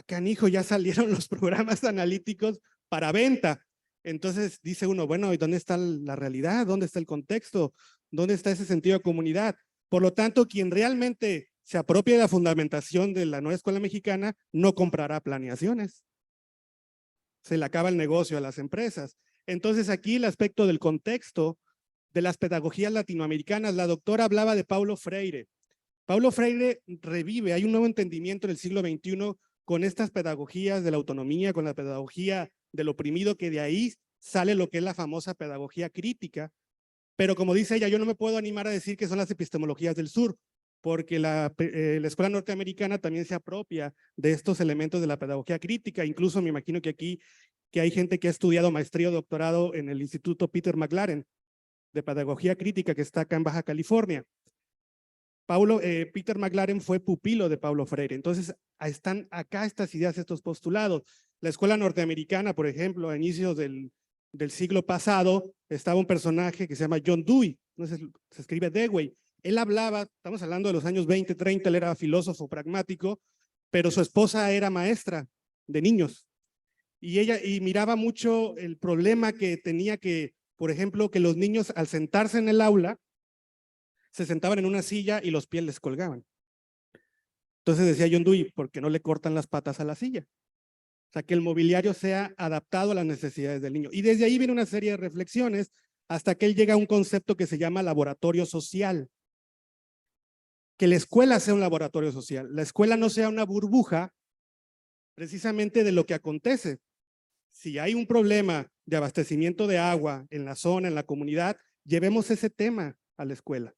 canijo, ya salieron los programas analíticos para venta. Entonces dice uno, bueno, ¿y dónde está la realidad? ¿Dónde está el contexto? ¿Dónde está ese sentido de comunidad? Por lo tanto, quien realmente se apropie de la fundamentación de la nueva escuela mexicana no comprará planeaciones. Se le acaba el negocio a las empresas. Entonces aquí el aspecto del contexto de las pedagogías latinoamericanas, la doctora hablaba de Paulo Freire. Paulo Freire revive, hay un nuevo entendimiento en el siglo XXI con estas pedagogías de la autonomía, con la pedagogía del oprimido, que de ahí sale lo que es la famosa pedagogía crítica. Pero como dice ella, yo no me puedo animar a decir que son las epistemologías del sur, porque la escuela norteamericana también se apropia de estos elementos de la pedagogía crítica. Incluso me imagino que aquí que hay gente que ha estudiado maestría o doctorado en el Instituto Peter McLaren de Pedagogía Crítica, que está acá en Baja California. Peter McLaren fue pupilo de Paulo Freire. Entonces, están acá estas ideas, estos postulados. La escuela norteamericana, por ejemplo, a inicios del siglo pasado, estaba un personaje que se llama John Dewey, entonces se escribe Dewey. Él hablaba, estamos hablando de los años 20, 30, él era filósofo pragmático, pero su esposa era maestra de niños. Y miraba mucho el problema que tenía que, por ejemplo, que los niños al sentarse en el aula, se sentaban en una silla y los pies les colgaban. Entonces decía John Dewey, ¿por qué no le cortan las patas a la silla? O sea, que el mobiliario sea adaptado a las necesidades del niño. Y desde ahí viene una serie de reflexiones hasta que él llega a un concepto que se llama laboratorio social. Que la escuela sea un laboratorio social. La escuela no sea una burbuja precisamente de lo que acontece. Si hay un problema de abastecimiento de agua en la zona, en la comunidad, llevemos ese tema a la escuela.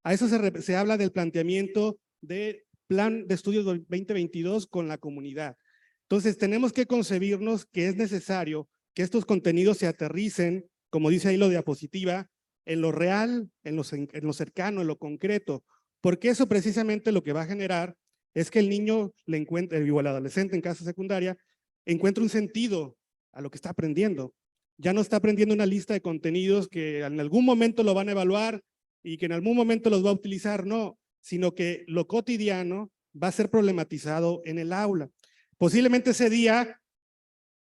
A eso se habla del planteamiento de plan de estudios 2022 con la comunidad. Entonces, tenemos que concebirnos que es necesario que estos contenidos se aterricen, como dice ahí la diapositiva, en lo real, en lo cercano, en lo concreto, porque eso precisamente lo que va a generar es que el niño le encuentre, o el adolescente en casa secundaria, encuentre un sentido a lo que está aprendiendo. Ya no está aprendiendo una lista de contenidos que en algún momento lo van a evaluar y que en algún momento los va a utilizar, no, sino que lo cotidiano va a ser problematizado en el aula. Posiblemente ese día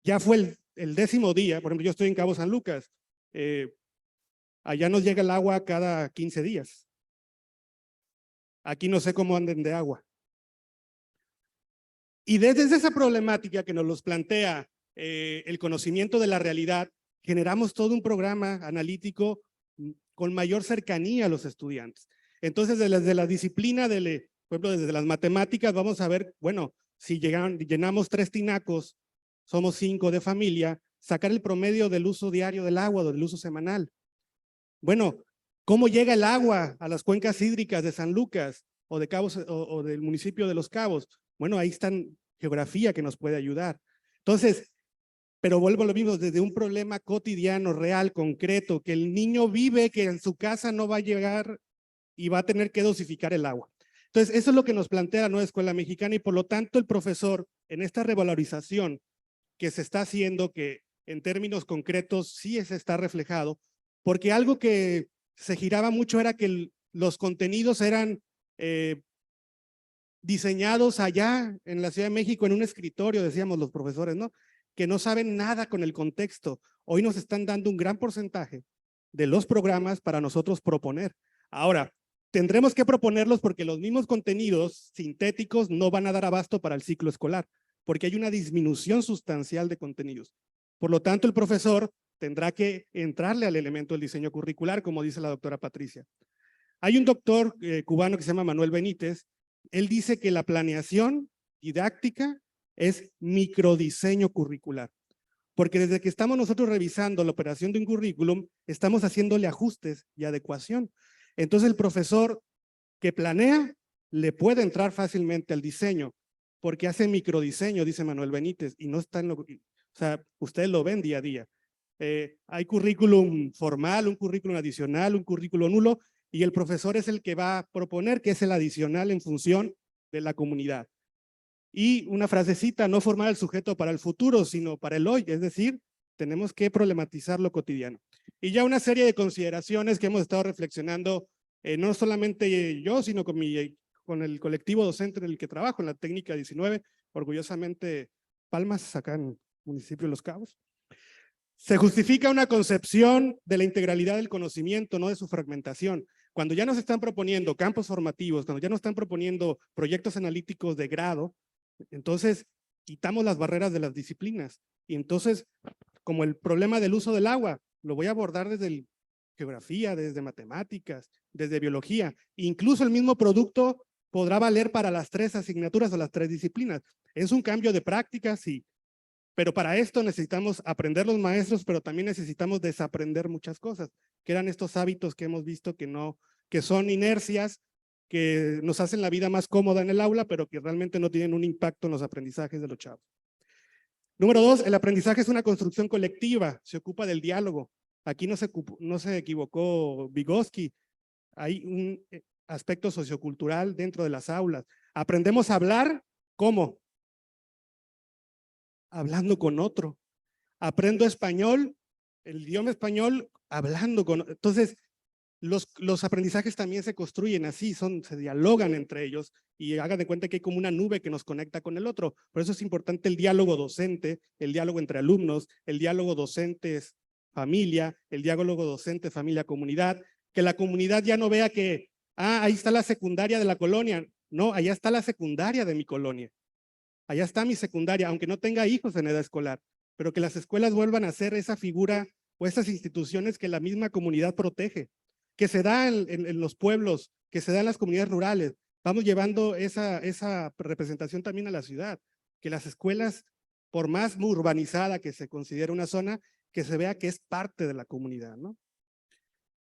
ya fue el 10º día, por ejemplo, yo estoy en Cabo San Lucas, allá nos llega el agua cada 15 días. Aquí no sé cómo anden de agua. Y desde esa problemática que nos los plantea el conocimiento de la realidad, generamos todo un programa analítico con mayor cercanía a los estudiantes. Entonces, desde la disciplina, por ejemplo, desde las matemáticas, vamos a ver, bueno, si llenamos 3 tinacos, somos 5 de familia, sacar el promedio del uso diario del agua, del uso semanal. Bueno, ¿cómo llega el agua a las cuencas hídricas de San Lucas o de Cabos o del municipio de Los Cabos? Bueno, ahí está geografía que nos puede ayudar. Entonces, pero vuelvo a lo mismo, desde un problema cotidiano, real, concreto, que el niño vive, que en su casa no va a llegar y va a tener que dosificar el agua. Entonces, eso es lo que nos plantea la nueva escuela mexicana y por lo tanto el profesor en esta revalorización que se está haciendo, que en términos concretos sí se está reflejado, porque algo que se giraba mucho era que los contenidos eran diseñados allá en la Ciudad de México en un escritorio, decíamos los profesores, ¿no? Que no saben nada con el contexto. Hoy nos están dando un gran porcentaje de los programas para nosotros proponer. Ahora, tendremos que proponerlos porque los mismos contenidos sintéticos no van a dar abasto para el ciclo escolar, porque hay una disminución sustancial de contenidos. Por lo tanto, el profesor tendrá que entrarle al elemento del diseño curricular, como dice la doctora Patricia. Hay un doctor cubano que se llama Manuel Benítez. Él dice que la planeación didáctica es microdiseño curricular, porque desde que estamos nosotros revisando la operación de un currículum, estamos haciéndole ajustes y adecuación. Entonces el profesor que planea le puede entrar fácilmente al diseño, porque hace microdiseño, dice Manuel Benítez, y no está en lo, o sea, ustedes lo ven día a día. Hay currículum formal, un currículum adicional, un currículum nulo, y el profesor es el que va a proponer que es el adicional en función de la comunidad. Y una frasecita, no formar al sujeto para el futuro, sino para el hoy, es decir, tenemos que problematizar lo cotidiano. Y ya una serie de consideraciones que hemos estado reflexionando, no solamente yo, sino con el colectivo docente en el que trabajo, en la técnica 19, orgullosamente Palmas, acá en el municipio de Los Cabos. Se justifica una concepción de la integralidad del conocimiento, no de su fragmentación. Cuando ya nos están proponiendo campos formativos, cuando ya nos están proponiendo proyectos analíticos de grado, entonces quitamos las barreras de las disciplinas. Y entonces, como el problema del uso del agua, lo voy a abordar desde geografía, desde matemáticas, desde biología. Incluso el mismo producto podrá valer para las 3 asignaturas o las 3 disciplinas. Es un cambio de práctica, sí. Pero para esto necesitamos aprender los maestros, pero también necesitamos desaprender muchas cosas, que eran estos hábitos que hemos visto que son inercias, que nos hacen la vida más cómoda en el aula, pero que realmente no tienen un impacto en los aprendizajes de los chavos. Número 2, el aprendizaje es una construcción colectiva, se ocupa del diálogo. Aquí no se equivocó Vygotsky, hay un aspecto sociocultural dentro de las aulas. Aprendemos a hablar, ¿cómo? Hablando con otro. Aprendo español, el idioma español, hablando con... Entonces, los aprendizajes también se construyen así, se dialogan entre ellos y hagan de cuenta que hay como una nube que nos conecta con el otro. Por eso es importante el diálogo docente, el diálogo entre alumnos, el diálogo docentes-familia, el diálogo docente-familia-comunidad, que la comunidad ya no vea que, ahí está la secundaria de la colonia. No, allá está la secundaria de mi colonia. Allá está mi secundaria, aunque no tenga hijos en edad escolar, pero que las escuelas vuelvan a ser esa figura o esas instituciones que la misma comunidad protege, que se da en los pueblos, que se da en las comunidades rurales. Vamos llevando esa representación también a la ciudad, que las escuelas, por más urbanizada que se considere una zona, que se vea que es parte de la comunidad, ¿no?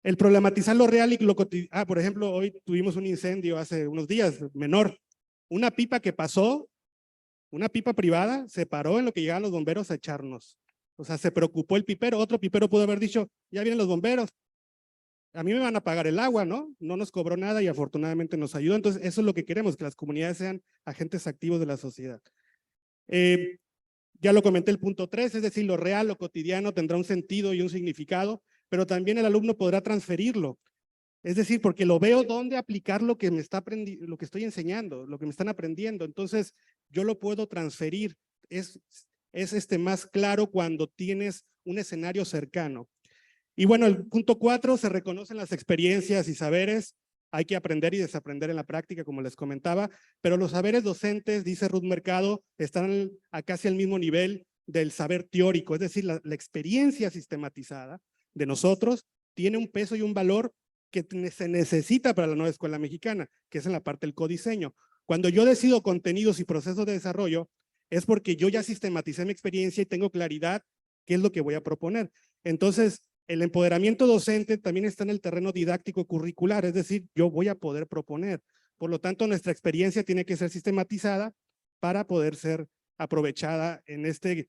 El problematizar lo real y lo cotidiano. Por ejemplo, hoy tuvimos un incendio hace unos días, menor. Una pipa que pasó, una pipa privada, se paró en lo que llegaban los bomberos a echarnos. O sea, se preocupó el pipero. Otro pipero pudo haber dicho, ya vienen los bomberos. A mí me van a pagar el agua, ¿no? No nos cobró nada y afortunadamente nos ayudó. Entonces, eso es lo que queremos, que las comunidades sean agentes activos de la sociedad. Ya lo comenté el punto 3, es decir, lo real, lo cotidiano tendrá un sentido y un significado, pero también el alumno podrá transferirlo. Es decir, porque lo veo dónde aplicar lo que me está aprendiendo, lo que estoy enseñando, lo que me están aprendiendo. Entonces, yo lo puedo transferir. Es más claro cuando tienes un escenario cercano. Y bueno, el punto 4, se reconocen las experiencias y saberes. Hay que aprender y desaprender en la práctica, como les comentaba, pero los saberes docentes, dice Ruth Mercado, están a casi al mismo nivel del saber teórico, es decir, la experiencia sistematizada de nosotros tiene un peso y un valor que se necesita para la nueva escuela mexicana, que es en la parte del codiseño. Cuando yo decido contenidos y procesos de desarrollo, es porque yo ya sistematicé mi experiencia y tengo claridad qué es lo que voy a proponer. Entonces, el empoderamiento docente también está en el terreno didáctico curricular, es decir, yo voy a poder proponer. Por lo tanto, nuestra experiencia tiene que ser sistematizada para poder ser aprovechada en este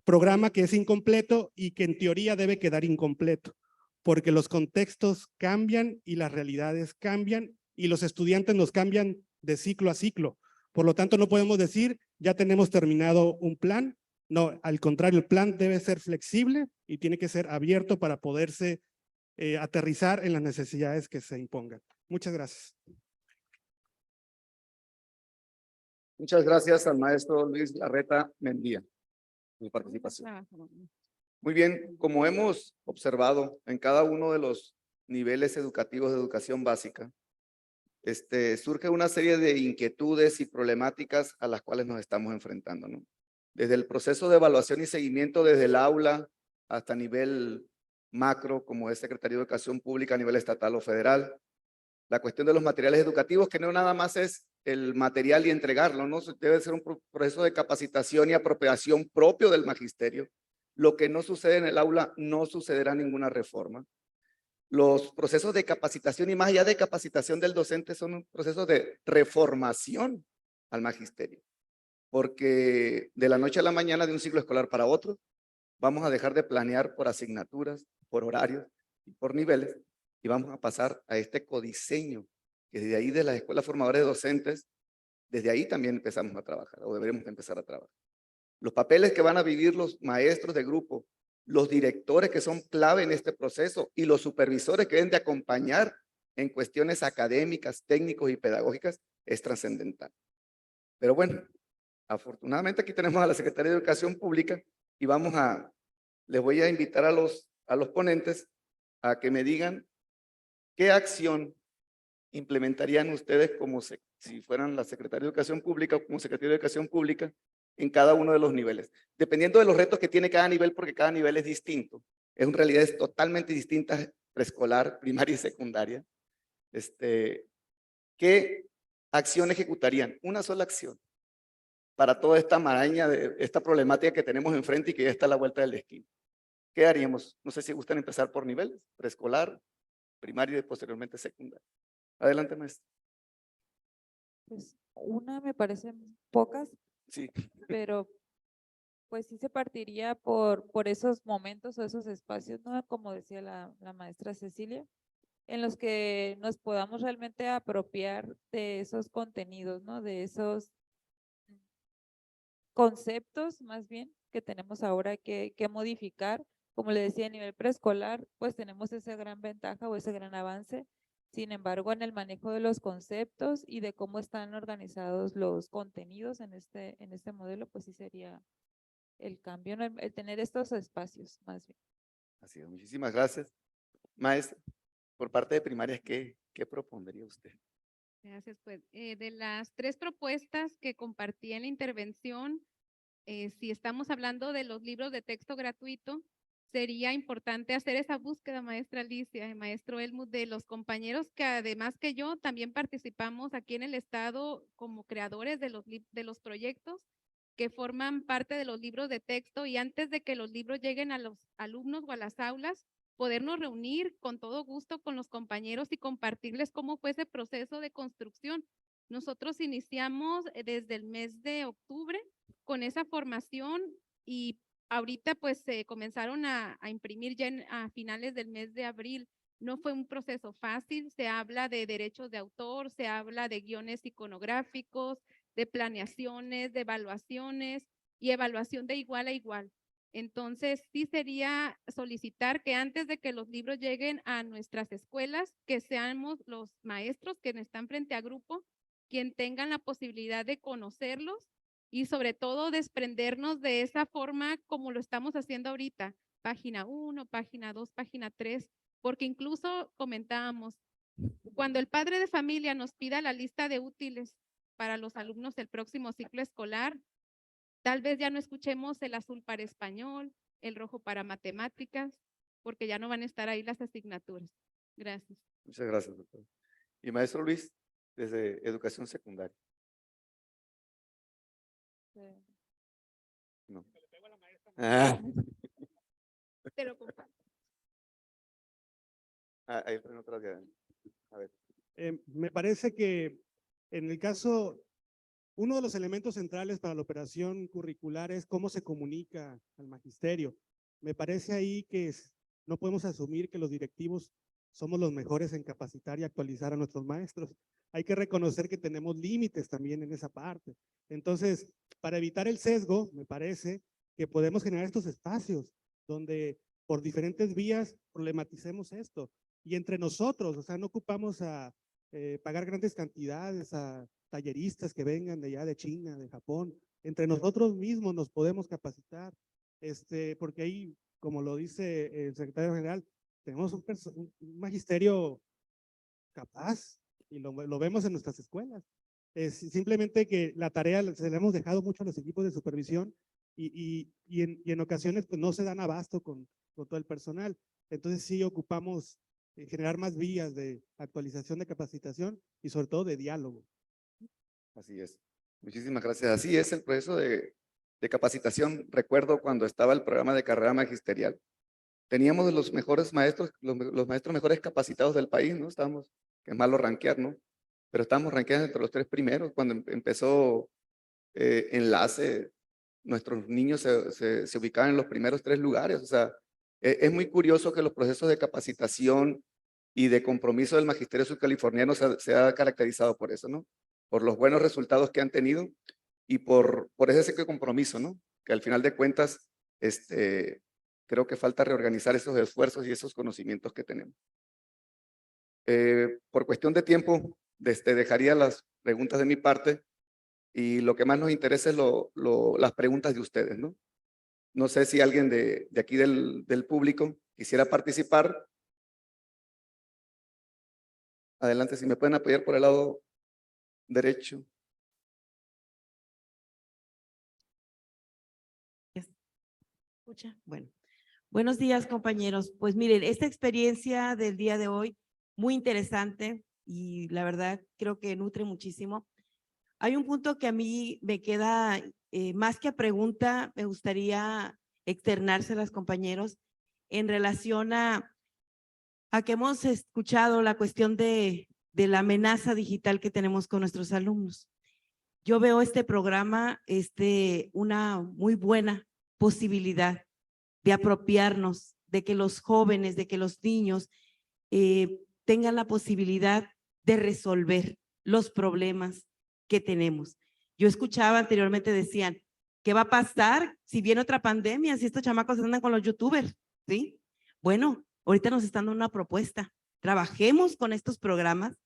programa que es incompleto y que en teoría debe quedar incompleto, porque los contextos cambian y las realidades cambian y los estudiantes nos cambian de ciclo a ciclo. Por lo tanto, no podemos decir, ya tenemos terminado un plan. No, al contrario, el plan debe ser flexible y tiene que ser abierto para poderse aterrizar en las necesidades que se impongan. Muchas gracias. Muchas gracias al maestro Luis Larreta Mendía por su participación. Muy bien, como hemos observado en cada uno de los niveles educativos de educación básica, surge una serie de inquietudes y problemáticas a las cuales nos estamos enfrentando, ¿no? Desde el proceso de evaluación y seguimiento desde el aula hasta nivel macro, como es Secretaría de Educación Pública a nivel estatal o federal. La cuestión de los materiales educativos, que no nada más es el material y entregarlo, ¿no? Debe ser un proceso de capacitación y apropiación propio del magisterio. Lo que no sucede en el aula no sucederá ninguna reforma. Los procesos de capacitación y más allá de capacitación del docente son un proceso de reformación al magisterio, porque de la noche a la mañana de un ciclo escolar para otro, vamos a dejar de planear por asignaturas, por horarios y por niveles, y vamos a pasar a este codiseño, que desde ahí de las escuelas formadoras de docentes, desde ahí también empezamos a trabajar, o deberemos empezar a trabajar. Los papeles que van a vivir los maestros de grupo, los directores que son clave en este proceso y los supervisores que deben de acompañar en cuestiones académicas, técnicos y pedagógicas es trascendental. Pero bueno, afortunadamente aquí tenemos a la Secretaría de Educación Pública y les voy a invitar a los ponentes a que me digan qué acción implementarían ustedes como si fueran la Secretaría de Educación Pública o como Secretaría de Educación Pública en cada uno de los niveles, dependiendo de los retos que tiene cada nivel, porque cada nivel es distinto. En realidades totalmente distintas, preescolar, primaria y secundaria. ¿Qué acción ejecutarían? Una sola acción para toda esta maraña de esta problemática que tenemos enfrente y que ya está a la vuelta del esquina. ¿Qué haríamos? No sé si gustan empezar por niveles, preescolar, primaria y posteriormente secundaria. Adelante, maestro. Pues una me parecen pocas, Sí. pero pues sí se partiría por esos momentos o esos espacios, ¿no? Como decía la maestra Cecilia, en los que nos podamos realmente apropiar de esos contenidos, ¿no? De esos conceptos, más bien, que tenemos ahora que modificar. Como le decía, a nivel preescolar, pues tenemos esa gran ventaja o ese gran avance. Sin embargo, en el manejo de los conceptos y de cómo están organizados los contenidos en este modelo, pues sí sería el cambio, ¿no? El tener estos espacios, más bien. Así es, muchísimas gracias. Maestra, por parte de primarias, ¿qué propondría usted? Gracias, pues. De las 3 propuestas que compartí en la intervención, si estamos hablando de los libros de texto gratuito, sería importante hacer esa búsqueda, maestra Alicia y maestro Helmut, de los compañeros que además que yo también participamos aquí en el estado como creadores de los proyectos que forman parte de los libros de texto, y antes de que los libros lleguen a los alumnos o a las aulas, podernos reunir con todo gusto con los compañeros y compartirles cómo fue ese proceso de construcción. Nosotros iniciamos desde el mes de octubre con esa formación y ahorita pues se comenzaron a imprimir ya a finales del mes de abril. No fue un proceso fácil, se habla de derechos de autor, se habla de guiones iconográficos, de planeaciones, de evaluaciones y evaluación de igual a igual. Entonces, sí sería solicitar que antes de que los libros lleguen a nuestras escuelas, que seamos los maestros que están frente a grupo, quien tengan la posibilidad de conocerlos y sobre todo desprendernos de esa forma como lo estamos haciendo ahorita, página 1, página 2, página 3, porque incluso comentábamos, cuando el padre de familia nos pida la lista de útiles para los alumnos del próximo ciclo escolar, tal vez ya no escuchemos el azul para español, el rojo para matemáticas, porque ya no van a estar ahí las asignaturas. Gracias. Muchas gracias, doctor. Y maestro Luis, desde educación secundaria. No. Ah, Te lo comparto. ahí fue en otra de adentro. A ver. Me parece que en el caso, uno de los elementos centrales para la operación curricular es cómo se comunica al magisterio. Me parece ahí que no podemos asumir que los directivos somos los mejores en capacitar y actualizar a nuestros maestros. Hay que reconocer que tenemos límites también en esa parte. Entonces, para evitar el sesgo, me parece que podemos generar estos espacios donde por diferentes vías problematicemos esto. Y entre nosotros, o sea, no ocupamos a pagar grandes cantidades a talleristas que vengan de allá de China, de Japón. Entre nosotros mismos nos podemos capacitar, porque hay como lo dice el secretario general, tenemos un magisterio capaz y lo vemos en nuestras escuelas. Es simplemente que la tarea se la hemos dejado mucho a los equipos de supervisión y en ocasiones pues no se dan abasto con todo el personal. Entonces sí ocupamos generar más vías de actualización, de capacitación y sobre todo de diálogo. Así es. Muchísimas gracias. Así es el proceso de capacitación. Recuerdo cuando estaba el programa de carrera magisterial. Teníamos de los mejores maestros, los maestros mejores capacitados del país, ¿no? Estábamos, que es malo rankear, ¿no? Pero estábamos rankeados entre los 3 primeros. Cuando empezó enlace, nuestros niños se ubicaban en los primeros 3 lugares. O sea, es muy curioso que los procesos de capacitación y de compromiso del magisterio subcaliforniano se ha caracterizado por eso, ¿no? Por los buenos resultados que han tenido y por ese compromiso, ¿no? Que al final de cuentas, creo que falta reorganizar esos esfuerzos y esos conocimientos que tenemos. Por cuestión de tiempo, dejaría las preguntas de mi parte y lo que más nos interesa es las preguntas de ustedes, ¿no? No sé si alguien de aquí del público quisiera participar. Adelante, si me pueden apoyar por el lado derecho. ¿Escucha? Bueno, buenos días, compañeros. Pues miren, esta experiencia del día de hoy, muy interesante y la verdad creo que nutre muchísimo. Hay un punto que a mí me queda, más que a pregunta, me gustaría externárselas, compañeros, en relación a que hemos escuchado la cuestión de la amenaza digital que tenemos con nuestros alumnos. Yo veo este programa, una muy buena posibilidad de apropiarnos, de que los jóvenes, de que los niños tengan la posibilidad de resolver los problemas que tenemos. Yo escuchaba anteriormente, decían, ¿qué va a pasar si viene otra pandemia, si estos chamacos andan con los youtubers? ¿Sí? Bueno, ahorita nos están dando una propuesta. Trabajemos con estos programas,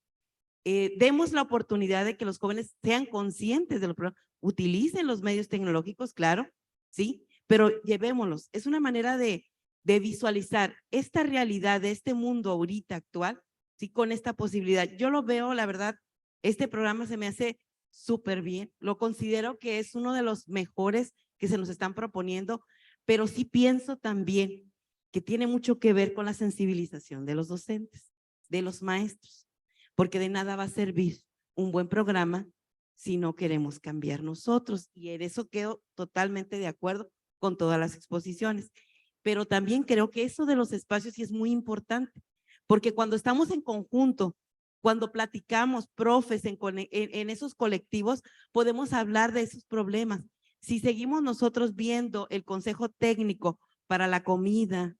demos la oportunidad de que los jóvenes sean conscientes de los programas, utilicen los medios tecnológicos, claro, ¿sí? Pero llevémoslos. Es una manera de visualizar esta realidad de este mundo ahorita actual, ¿sí? Con esta posibilidad. Yo lo veo, la verdad, este programa se me hace súper bien. Lo considero que es uno de los mejores que se nos están proponiendo, pero sí pienso también que tiene mucho que ver con la sensibilización de los docentes, de los maestros, porque de nada va a servir un buen programa si no queremos cambiar nosotros. Y en eso quedo totalmente de acuerdo con todas las exposiciones. Pero también creo que eso de los espacios sí es muy importante, porque cuando estamos en conjunto, cuando platicamos, profes, en esos colectivos, podemos hablar de esos problemas. Si seguimos nosotros viendo el consejo técnico para la comida,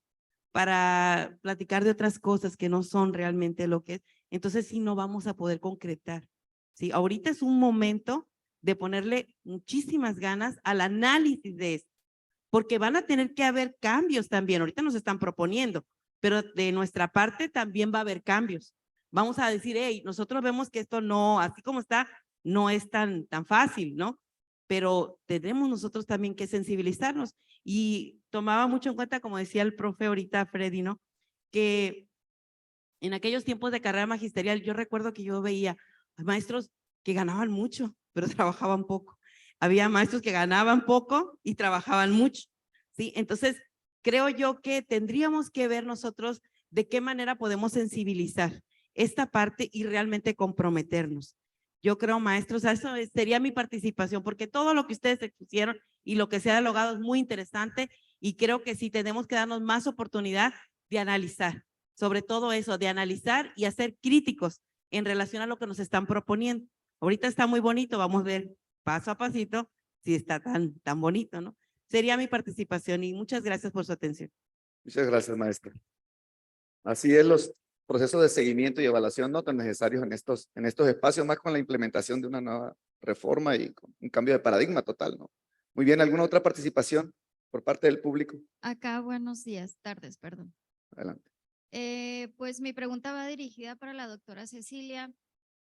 para platicar de otras cosas que no son realmente lo que es, entonces sí no vamos a poder concretar. ¿Sí? Ahorita es un momento de ponerle muchísimas ganas al análisis de esto, porque van a tener que haber cambios también. Ahorita nos están proponiendo, pero de nuestra parte también va a haber cambios. Vamos a decir, hey, nosotros vemos que esto no, así como está, no es tan fácil, ¿no? Pero tenemos nosotros también que sensibilizarnos. Y tomaba mucho en cuenta, como decía el profe ahorita, Freddy, ¿no? Que en aquellos tiempos de carrera magisterial, yo recuerdo que yo veía maestros que ganaban mucho, pero trabajaban poco. Había maestros que ganaban poco y trabajaban mucho, ¿sí? Entonces, creo yo que tendríamos que ver nosotros de qué manera podemos sensibilizar esta parte y realmente comprometernos. Yo creo, maestros, eso sería mi participación, porque todo lo que ustedes expusieron y lo que se ha dialogado es muy interesante y creo que sí tenemos que darnos más oportunidad de analizar, sobre todo eso, de analizar y hacer críticos en relación a lo que nos están proponiendo. Ahorita está muy bonito, vamos a ver paso a pasito si está tan bonito, ¿no? Sería mi participación y muchas gracias por su atención. Muchas gracias, maestra. Así es, los procesos de seguimiento y evaluación no tan necesarios en estos espacios, más con la implementación de una nueva reforma y con un cambio de paradigma total, ¿no? Muy bien, ¿alguna otra participación por parte del público? Acá, buenos días, tardes, perdón. Adelante. Pues mi pregunta va dirigida para la doctora Cecilia.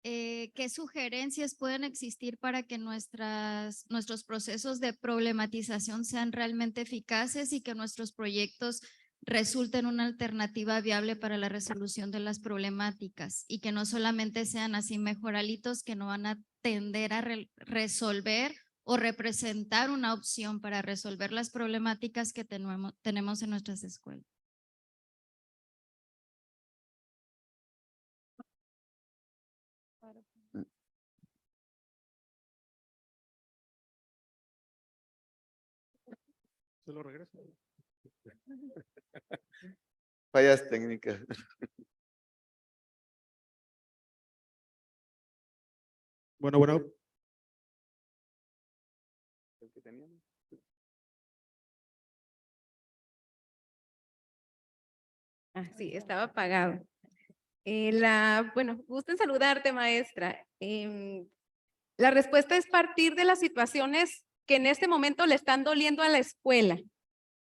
¿qué sugerencias pueden existir para que nuestros procesos de problematización sean realmente eficaces y que nuestros proyectos resulten una alternativa viable para la resolución de las problemáticas y que no solamente sean así mejoralitos que no van a tender a resolver o representar una opción para resolver las problemáticas que tenemos en nuestras escuelas? ¿Se lo regreso? Fallas técnicas. Bueno. Sí, estaba apagado. Bueno, gusto en saludarte, maestra. La respuesta es partir de las situaciones que en este momento le están doliendo a la escuela.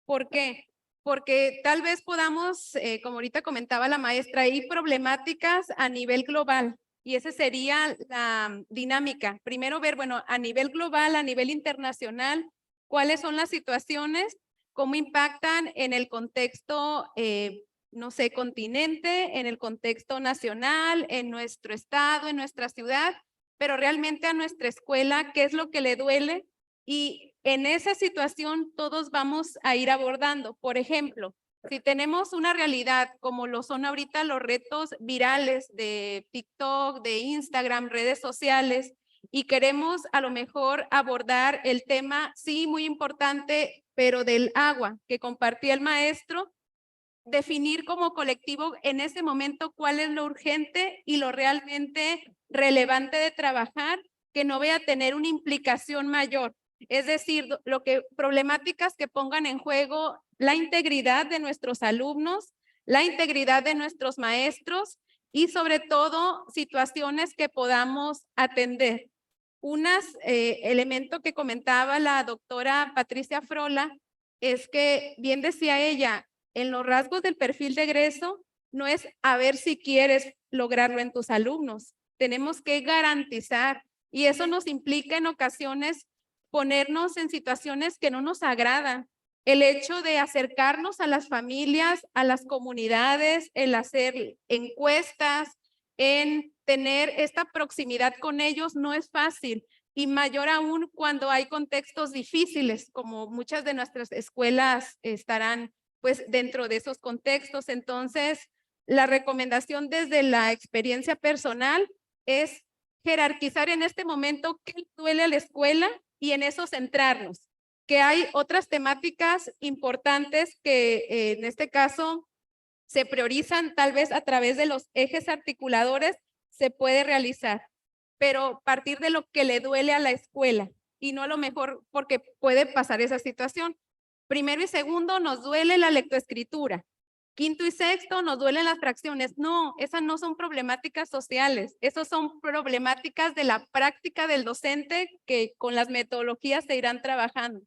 ¿Por qué? Porque tal vez podamos, como ahorita comentaba la maestra, hay problemáticas a nivel global y esa sería la dinámica. Primero ver, bueno, a nivel global, a nivel internacional, cuáles son las situaciones, cómo impactan en el contexto, no sé, continente, en el contexto nacional, en nuestro estado, en nuestra ciudad, pero realmente a nuestra escuela, qué es lo que le duele y en esa situación todos vamos a ir abordando. Por ejemplo, si tenemos una realidad como lo son ahorita los retos virales de TikTok, de Instagram, redes sociales, y queremos a lo mejor abordar el tema, sí, muy importante, pero del agua que compartía el maestro, definir como colectivo en ese momento cuál es lo urgente y lo realmente relevante de trabajar, que no vaya a tener una implicación mayor. Es decir, problemáticas que pongan en juego la integridad de nuestros alumnos, la integridad de nuestros maestros y sobre todo situaciones que podamos atender. Un elemento que comentaba la doctora Patricia Frola es que, bien decía ella, en los rasgos del perfil de egreso no es a ver si quieres lograrlo en tus alumnos. Tenemos que garantizar y eso nos implica en ocasiones ponernos en situaciones que no nos agradan. El hecho de acercarnos a las familias, a las comunidades, el hacer encuestas, en tener esta proximidad con ellos no es fácil y mayor aún cuando hay contextos difíciles, como muchas de nuestras escuelas estarán pues dentro de esos contextos. Entonces, la recomendación desde la experiencia personal es jerarquizar en este momento qué duele a la escuela y en eso centrarnos, que hay otras temáticas importantes que en este caso se priorizan tal vez a través de los ejes articuladores, se puede realizar, pero partir de lo que le duele a la escuela y no a lo mejor porque puede pasar esa situación. Primero y segundo nos duele la lectoescritura. Quinto y sexto nos duelen las fracciones. No, esas no son problemáticas sociales, esas son problemáticas de la práctica del docente que con las metodologías se irán trabajando.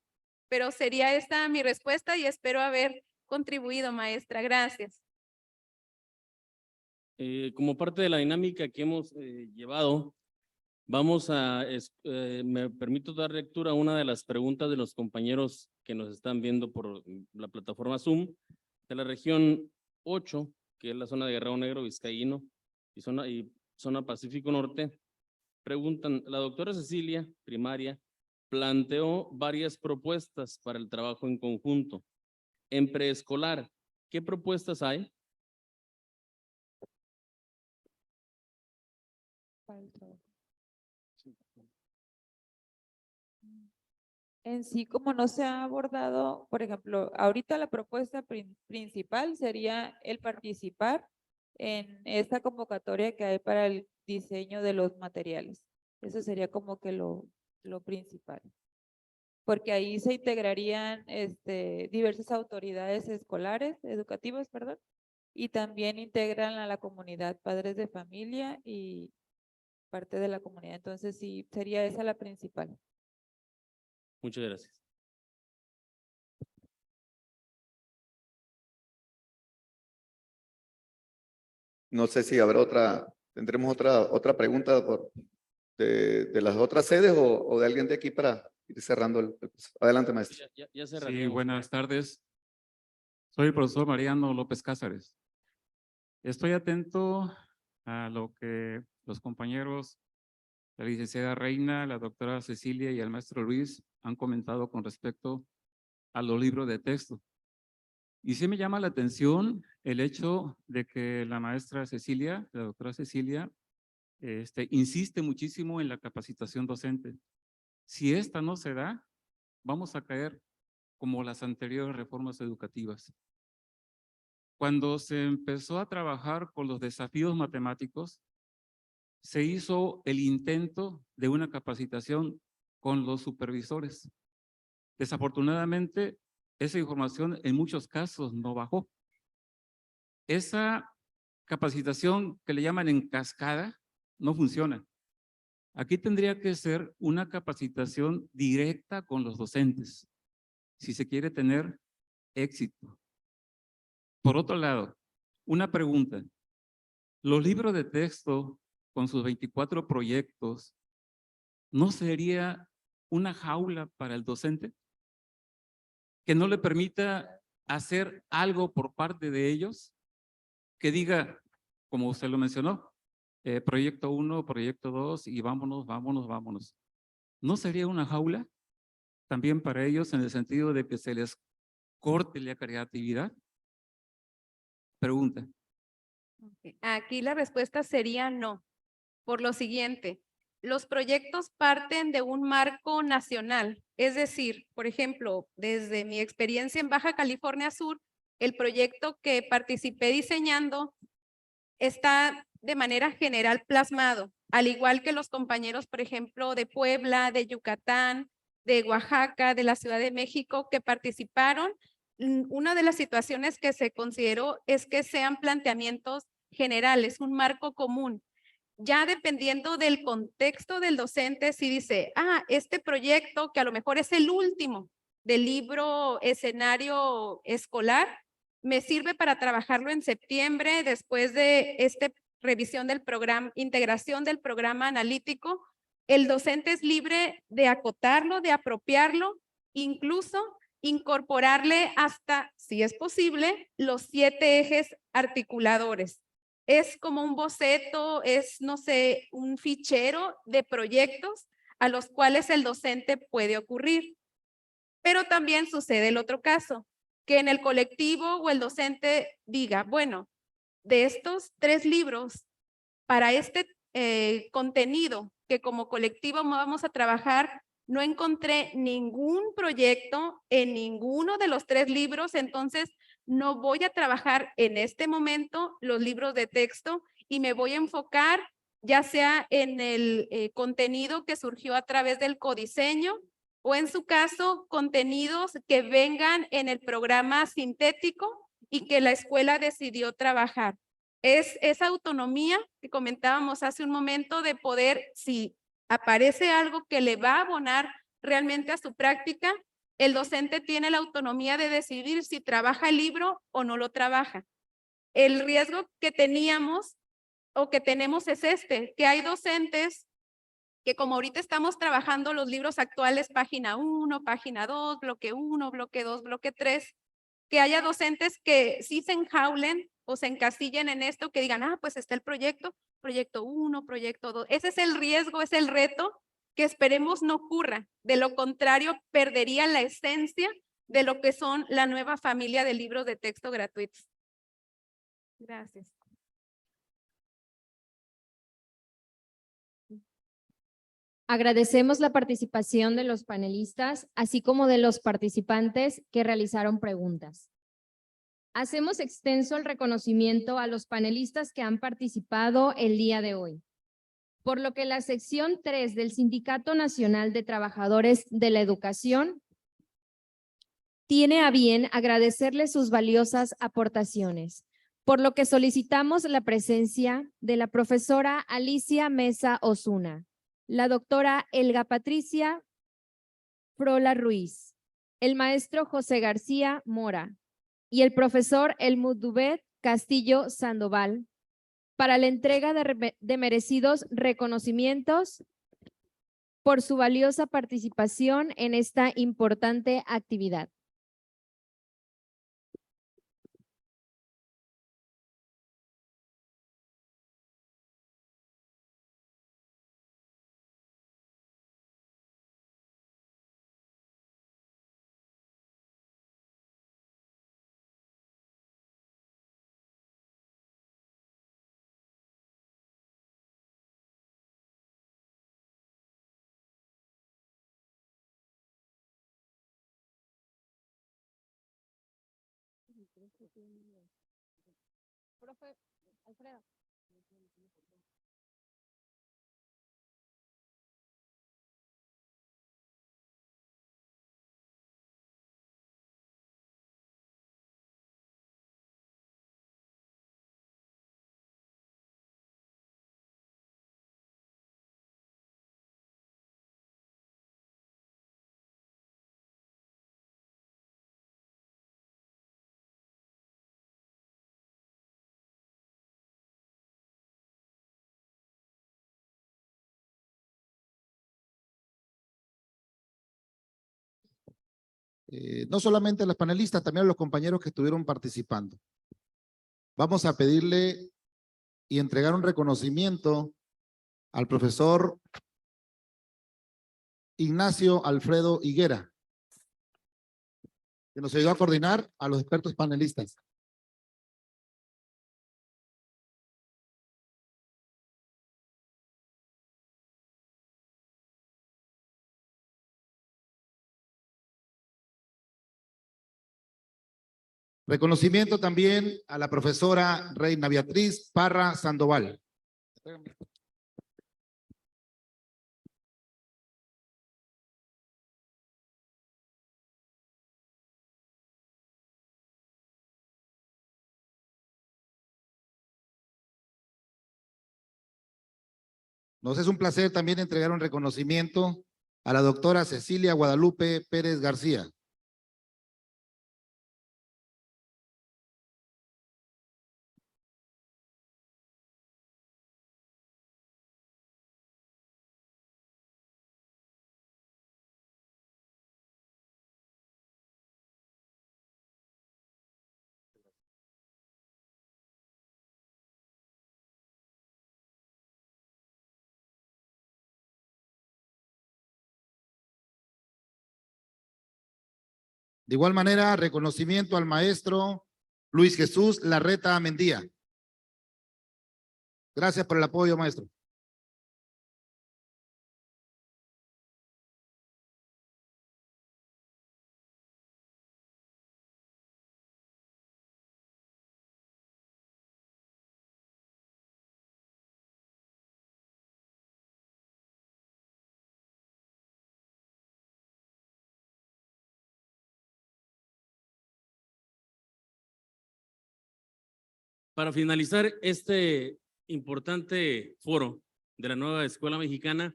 Pero sería esta mi respuesta y espero haber contribuido, maestra. Gracias. Como parte de la dinámica que hemos llevado, me permito dar lectura a una de las preguntas de los compañeros que nos están viendo por la plataforma Zoom, de la región 8, que es la zona de Guerrero Negro, Vizcaíno y zona Pacífico Norte. Preguntan, la doctora Cecilia, primaria, planteó varias propuestas para el trabajo en conjunto. En preescolar, ¿qué propuestas hay? En sí, como no se ha abordado, por ejemplo, ahorita la propuesta principal sería el participar en esta convocatoria que hay para el diseño de los materiales. Eso sería como que lo principal. Porque ahí se integrarían diversas autoridades escolares, educativas, perdón, y también integran a la comunidad, padres de familia y parte de la comunidad. Entonces, sí, sería esa la principal. Muchas gracias. No sé si habrá otra ¿Tendremos otra pregunta de las otras sedes o de alguien de aquí para ir cerrando el curso? Adelante, maestro. Ya Sí, cerraríamos. buenas tardes. Soy el profesor Mariano López Cázares. Estoy atento a lo que los compañeros, la licenciada Reina, la doctora Cecilia y el maestro Luis han comentado con respecto a los libros de texto. Y sí me llama la atención el hecho de que la maestra Cecilia, la doctora Cecilia, insiste muchísimo en la capacitación docente. Si esta no se da, vamos a caer como las anteriores reformas educativas. Cuando se empezó a trabajar con los desafíos matemáticos, se hizo el intento de una capacitación con los supervisores. Desafortunadamente, esa información en muchos casos no bajó. Esa capacitación que le llaman en cascada no funciona. Aquí tendría que ser una capacitación directa con los docentes, si se quiere tener éxito. Por otro lado, una pregunta. Los libros de texto con sus 24 proyectos, ¿no sería una jaula para el docente? Que no le permita hacer algo por parte de ellos, que diga, como usted lo mencionó, proyecto 1, proyecto 2 y vámonos, vámonos, vámonos. ¿No sería una jaula también para ellos en el sentido de que se les corte la creatividad? Pregunta. Aquí la respuesta sería no, por lo siguiente. Los proyectos parten de un marco nacional, es decir, por ejemplo, desde mi experiencia en Baja California Sur, el proyecto que participé diseñando está de manera general plasmado, al igual que los compañeros, por ejemplo, de Puebla, de Yucatán, de Oaxaca, de la Ciudad de México, que participaron. Una de las situaciones que se consideró es que sean planteamientos generales, un marco común. Ya dependiendo del contexto del docente, si dice, este proyecto que a lo mejor es el último del libro escenario escolar, me sirve para trabajarlo en septiembre después de esta revisión del programa, integración del programa analítico. El docente es libre de acotarlo, de apropiarlo, incluso incorporarle hasta, si es posible, los 7 ejes articuladores. Es como un boceto, es, no sé, un fichero de proyectos a los cuales el docente puede ocurrir. Pero también sucede el otro caso, que en el colectivo o el docente diga, bueno, de estos 3 libros, para este contenido que como colectivo vamos a trabajar, no encontré ningún proyecto en ninguno de los 3 libros, entonces no voy a trabajar en este momento los libros de texto y me voy a enfocar ya sea en el contenido que surgió a través del codiseño o en su caso contenidos que vengan en el programa sintético y que la escuela decidió trabajar. Es esa autonomía que comentábamos hace un momento de poder, si aparece algo que le va a abonar realmente a su práctica, el docente tiene la autonomía de decidir si trabaja el libro o no lo trabaja. El riesgo que teníamos o que tenemos es que hay docentes que como ahorita estamos trabajando los libros actuales, página 1, página 2, bloque 1, bloque 2, bloque 3, que haya docentes que sí se enjaulen o se encasillen en esto, que digan, pues está el proyecto 1, proyecto 2. Ese es el riesgo, es el reto que esperemos no ocurra. De lo contrario, perderían la esencia de lo que son la nueva familia de libros de texto gratuitos. Gracias. Agradecemos la participación de los panelistas, así como de los participantes que realizaron preguntas. Hacemos extenso el reconocimiento a los panelistas que han participado el día de hoy, por lo que la sección 3 del Sindicato Nacional de Trabajadores de la Educación tiene a bien agradecerles sus valiosas aportaciones, por lo que solicitamos la presencia de la profesora Alicia Mesa Osuna, la doctora Elga Patricia Frola Ruiz, el maestro José García Mora y el profesor Helmut Dubet Castillo Sandoval, para la entrega de merecidos reconocimientos por su valiosa participación en esta importante actividad. No solamente a los panelistas, también a los compañeros que estuvieron participando. Vamos a pedirle y entregar un reconocimiento al profesor Ignacio Alfredo Higuera, que nos ayudó a coordinar a los expertos panelistas. Reconocimiento también a la profesora Reina Beatriz Parra Sandoval. Nos es un placer también entregar un reconocimiento a la doctora Cecilia Guadalupe Pérez García. De igual manera, reconocimiento al maestro Luis Jesús Larreta Mendía. Gracias por el apoyo, maestro. Para finalizar este importante foro de la nueva Escuela Mexicana,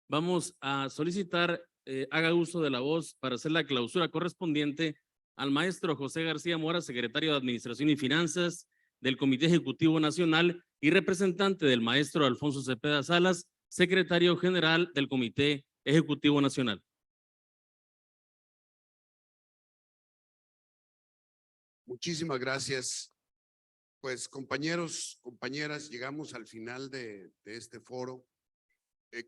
vamos a solicitar haga uso de la voz para hacer la clausura correspondiente al maestro José García Mora, secretario de Administración y Finanzas del Comité Ejecutivo Nacional y representante del maestro Alfonso Cepeda Salas, secretario general del Comité Ejecutivo Nacional. Muchísimas gracias. Pues compañeros, compañeras, llegamos al final de este foro.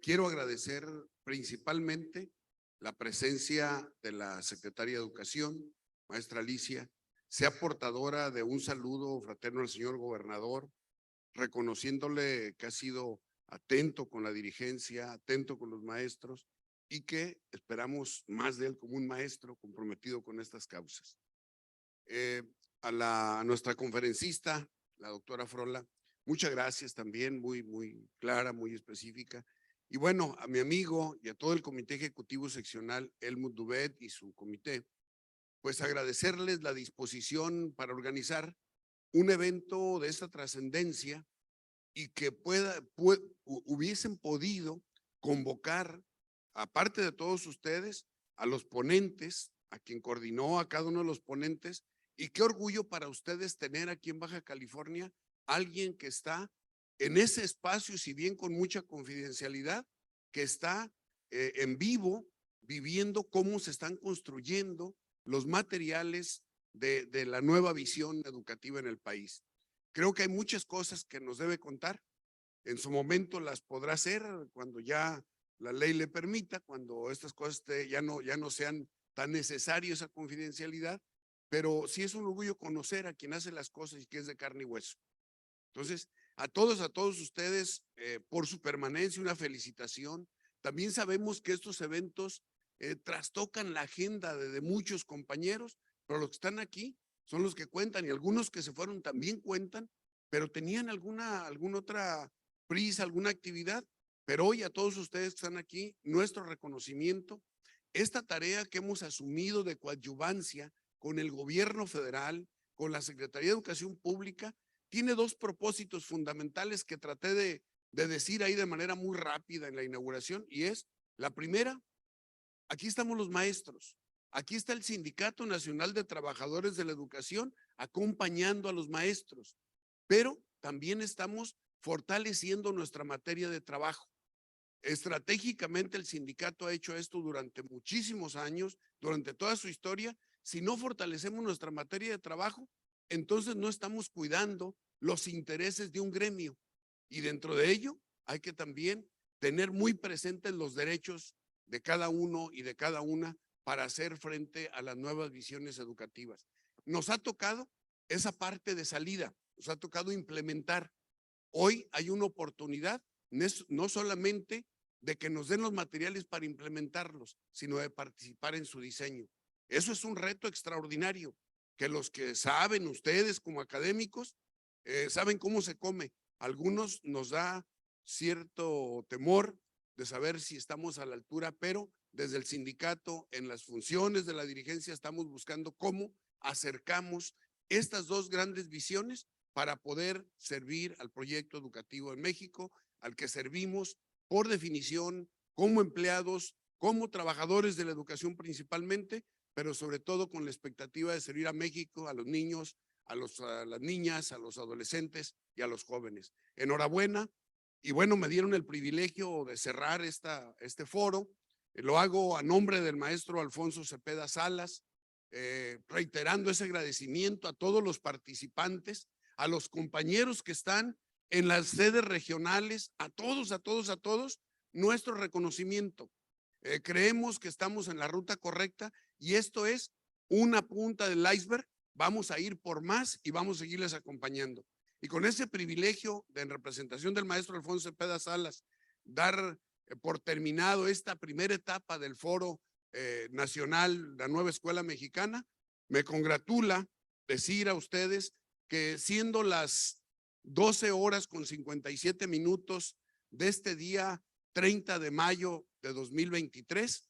Quiero agradecer principalmente la presencia de la Secretaria de Educación, maestra Alicia, sea portadora de un saludo fraterno al señor gobernador, reconociéndole que ha sido atento con la dirigencia, atento con los maestros y que esperamos más de él como un maestro comprometido con estas causas. A nuestra conferencista, la doctora Frola, muchas gracias también, muy clara, muy específica. Y bueno, a mi amigo y a todo el Comité Ejecutivo Seccional, Helmut Dubet y su comité, pues agradecerles la disposición para organizar un evento de esta trascendencia y que hubiesen podido convocar, aparte de todos ustedes, a los ponentes, a quien coordinó a cada uno de los ponentes. Y qué orgullo para ustedes tener aquí en Baja California alguien que está en ese espacio, si bien con mucha confidencialidad, que está en vivo, viviendo cómo se están construyendo los materiales de la nueva visión educativa en el país. Creo que hay muchas cosas que nos debe contar. En su momento las podrá hacer cuando ya la ley le permita, cuando estas cosas ya no sean tan necesarias esa confidencialidad, pero sí es un orgullo conocer a quien hace las cosas y que es de carne y hueso. Entonces, a todos ustedes, por su permanencia, una felicitación. También sabemos que estos eventos trastocan la agenda de muchos compañeros, pero los que están aquí son los que cuentan y algunos que se fueron también cuentan, pero tenían alguna otra prisa, alguna actividad. Pero hoy a todos ustedes que están aquí, nuestro reconocimiento, esta tarea que hemos asumido de coadyuvancia con el gobierno federal, con la Secretaría de Educación Pública, tiene dos propósitos fundamentales que traté de decir ahí de manera muy rápida en la inauguración, y es, la primera, aquí estamos los maestros, aquí está el Sindicato Nacional de Trabajadores de la Educación acompañando a los maestros, pero también estamos fortaleciendo nuestra materia de trabajo. Estratégicamente el sindicato ha hecho esto durante muchísimos años, durante toda su historia. Si no fortalecemos nuestra materia de trabajo, entonces no estamos cuidando los intereses de un gremio. Y dentro de ello hay que también tener muy presentes los derechos de cada uno y de cada una para hacer frente a las nuevas visiones educativas. Nos ha tocado esa parte de salida, nos ha tocado implementar. Hoy hay una oportunidad, no solamente de que nos den los materiales para implementarlos, sino de participar en su diseño. Eso es un reto extraordinario, que los que saben, ustedes como académicos, saben cómo se come. Algunos nos da cierto temor de saber si estamos a la altura, pero desde el sindicato, en las funciones de la dirigencia, estamos buscando cómo acercamos estas dos grandes visiones para poder servir al proyecto educativo en México, al que servimos por definición como empleados, como trabajadores de la educación principalmente, pero sobre todo con la expectativa de servir a México, a los niños, a las niñas, a los adolescentes y a los jóvenes. Enhorabuena. Y bueno, me dieron el privilegio de cerrar este foro. Lo hago a nombre del maestro Alfonso Cepeda Salas, reiterando ese agradecimiento a todos los participantes, a los compañeros que están en las sedes regionales, a todos, nuestro reconocimiento. Creemos que estamos en la ruta correcta y esto es una punta del iceberg. Vamos a ir por más y vamos a seguirles acompañando. Y con ese privilegio de, en representación del maestro Alfonso Cepeda Salas, dar por terminado esta primera etapa del foro nacional, la nueva escuela mexicana, me congratula decir a ustedes que siendo las 12:57 de este día 30 de mayo de 2023,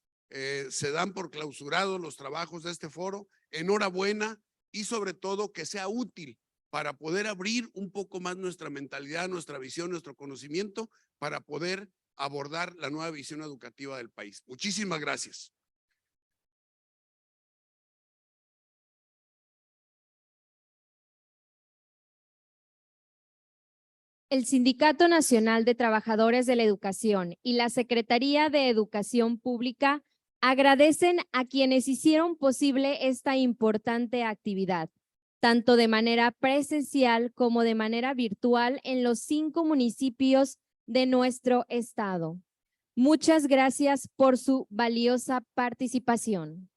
se dan por clausurados los trabajos de este foro. Enhorabuena y sobre todo que sea útil para poder abrir un poco más nuestra mentalidad, nuestra visión, nuestro conocimiento, para poder abordar la nueva visión educativa del país. Muchísimas gracias. El Sindicato Nacional de Trabajadores de la Educación y la Secretaría de Educación Pública agradecen a quienes hicieron posible esta importante actividad, tanto de manera presencial como de manera virtual en los 5 municipios de nuestro estado. Muchas gracias por su valiosa participación.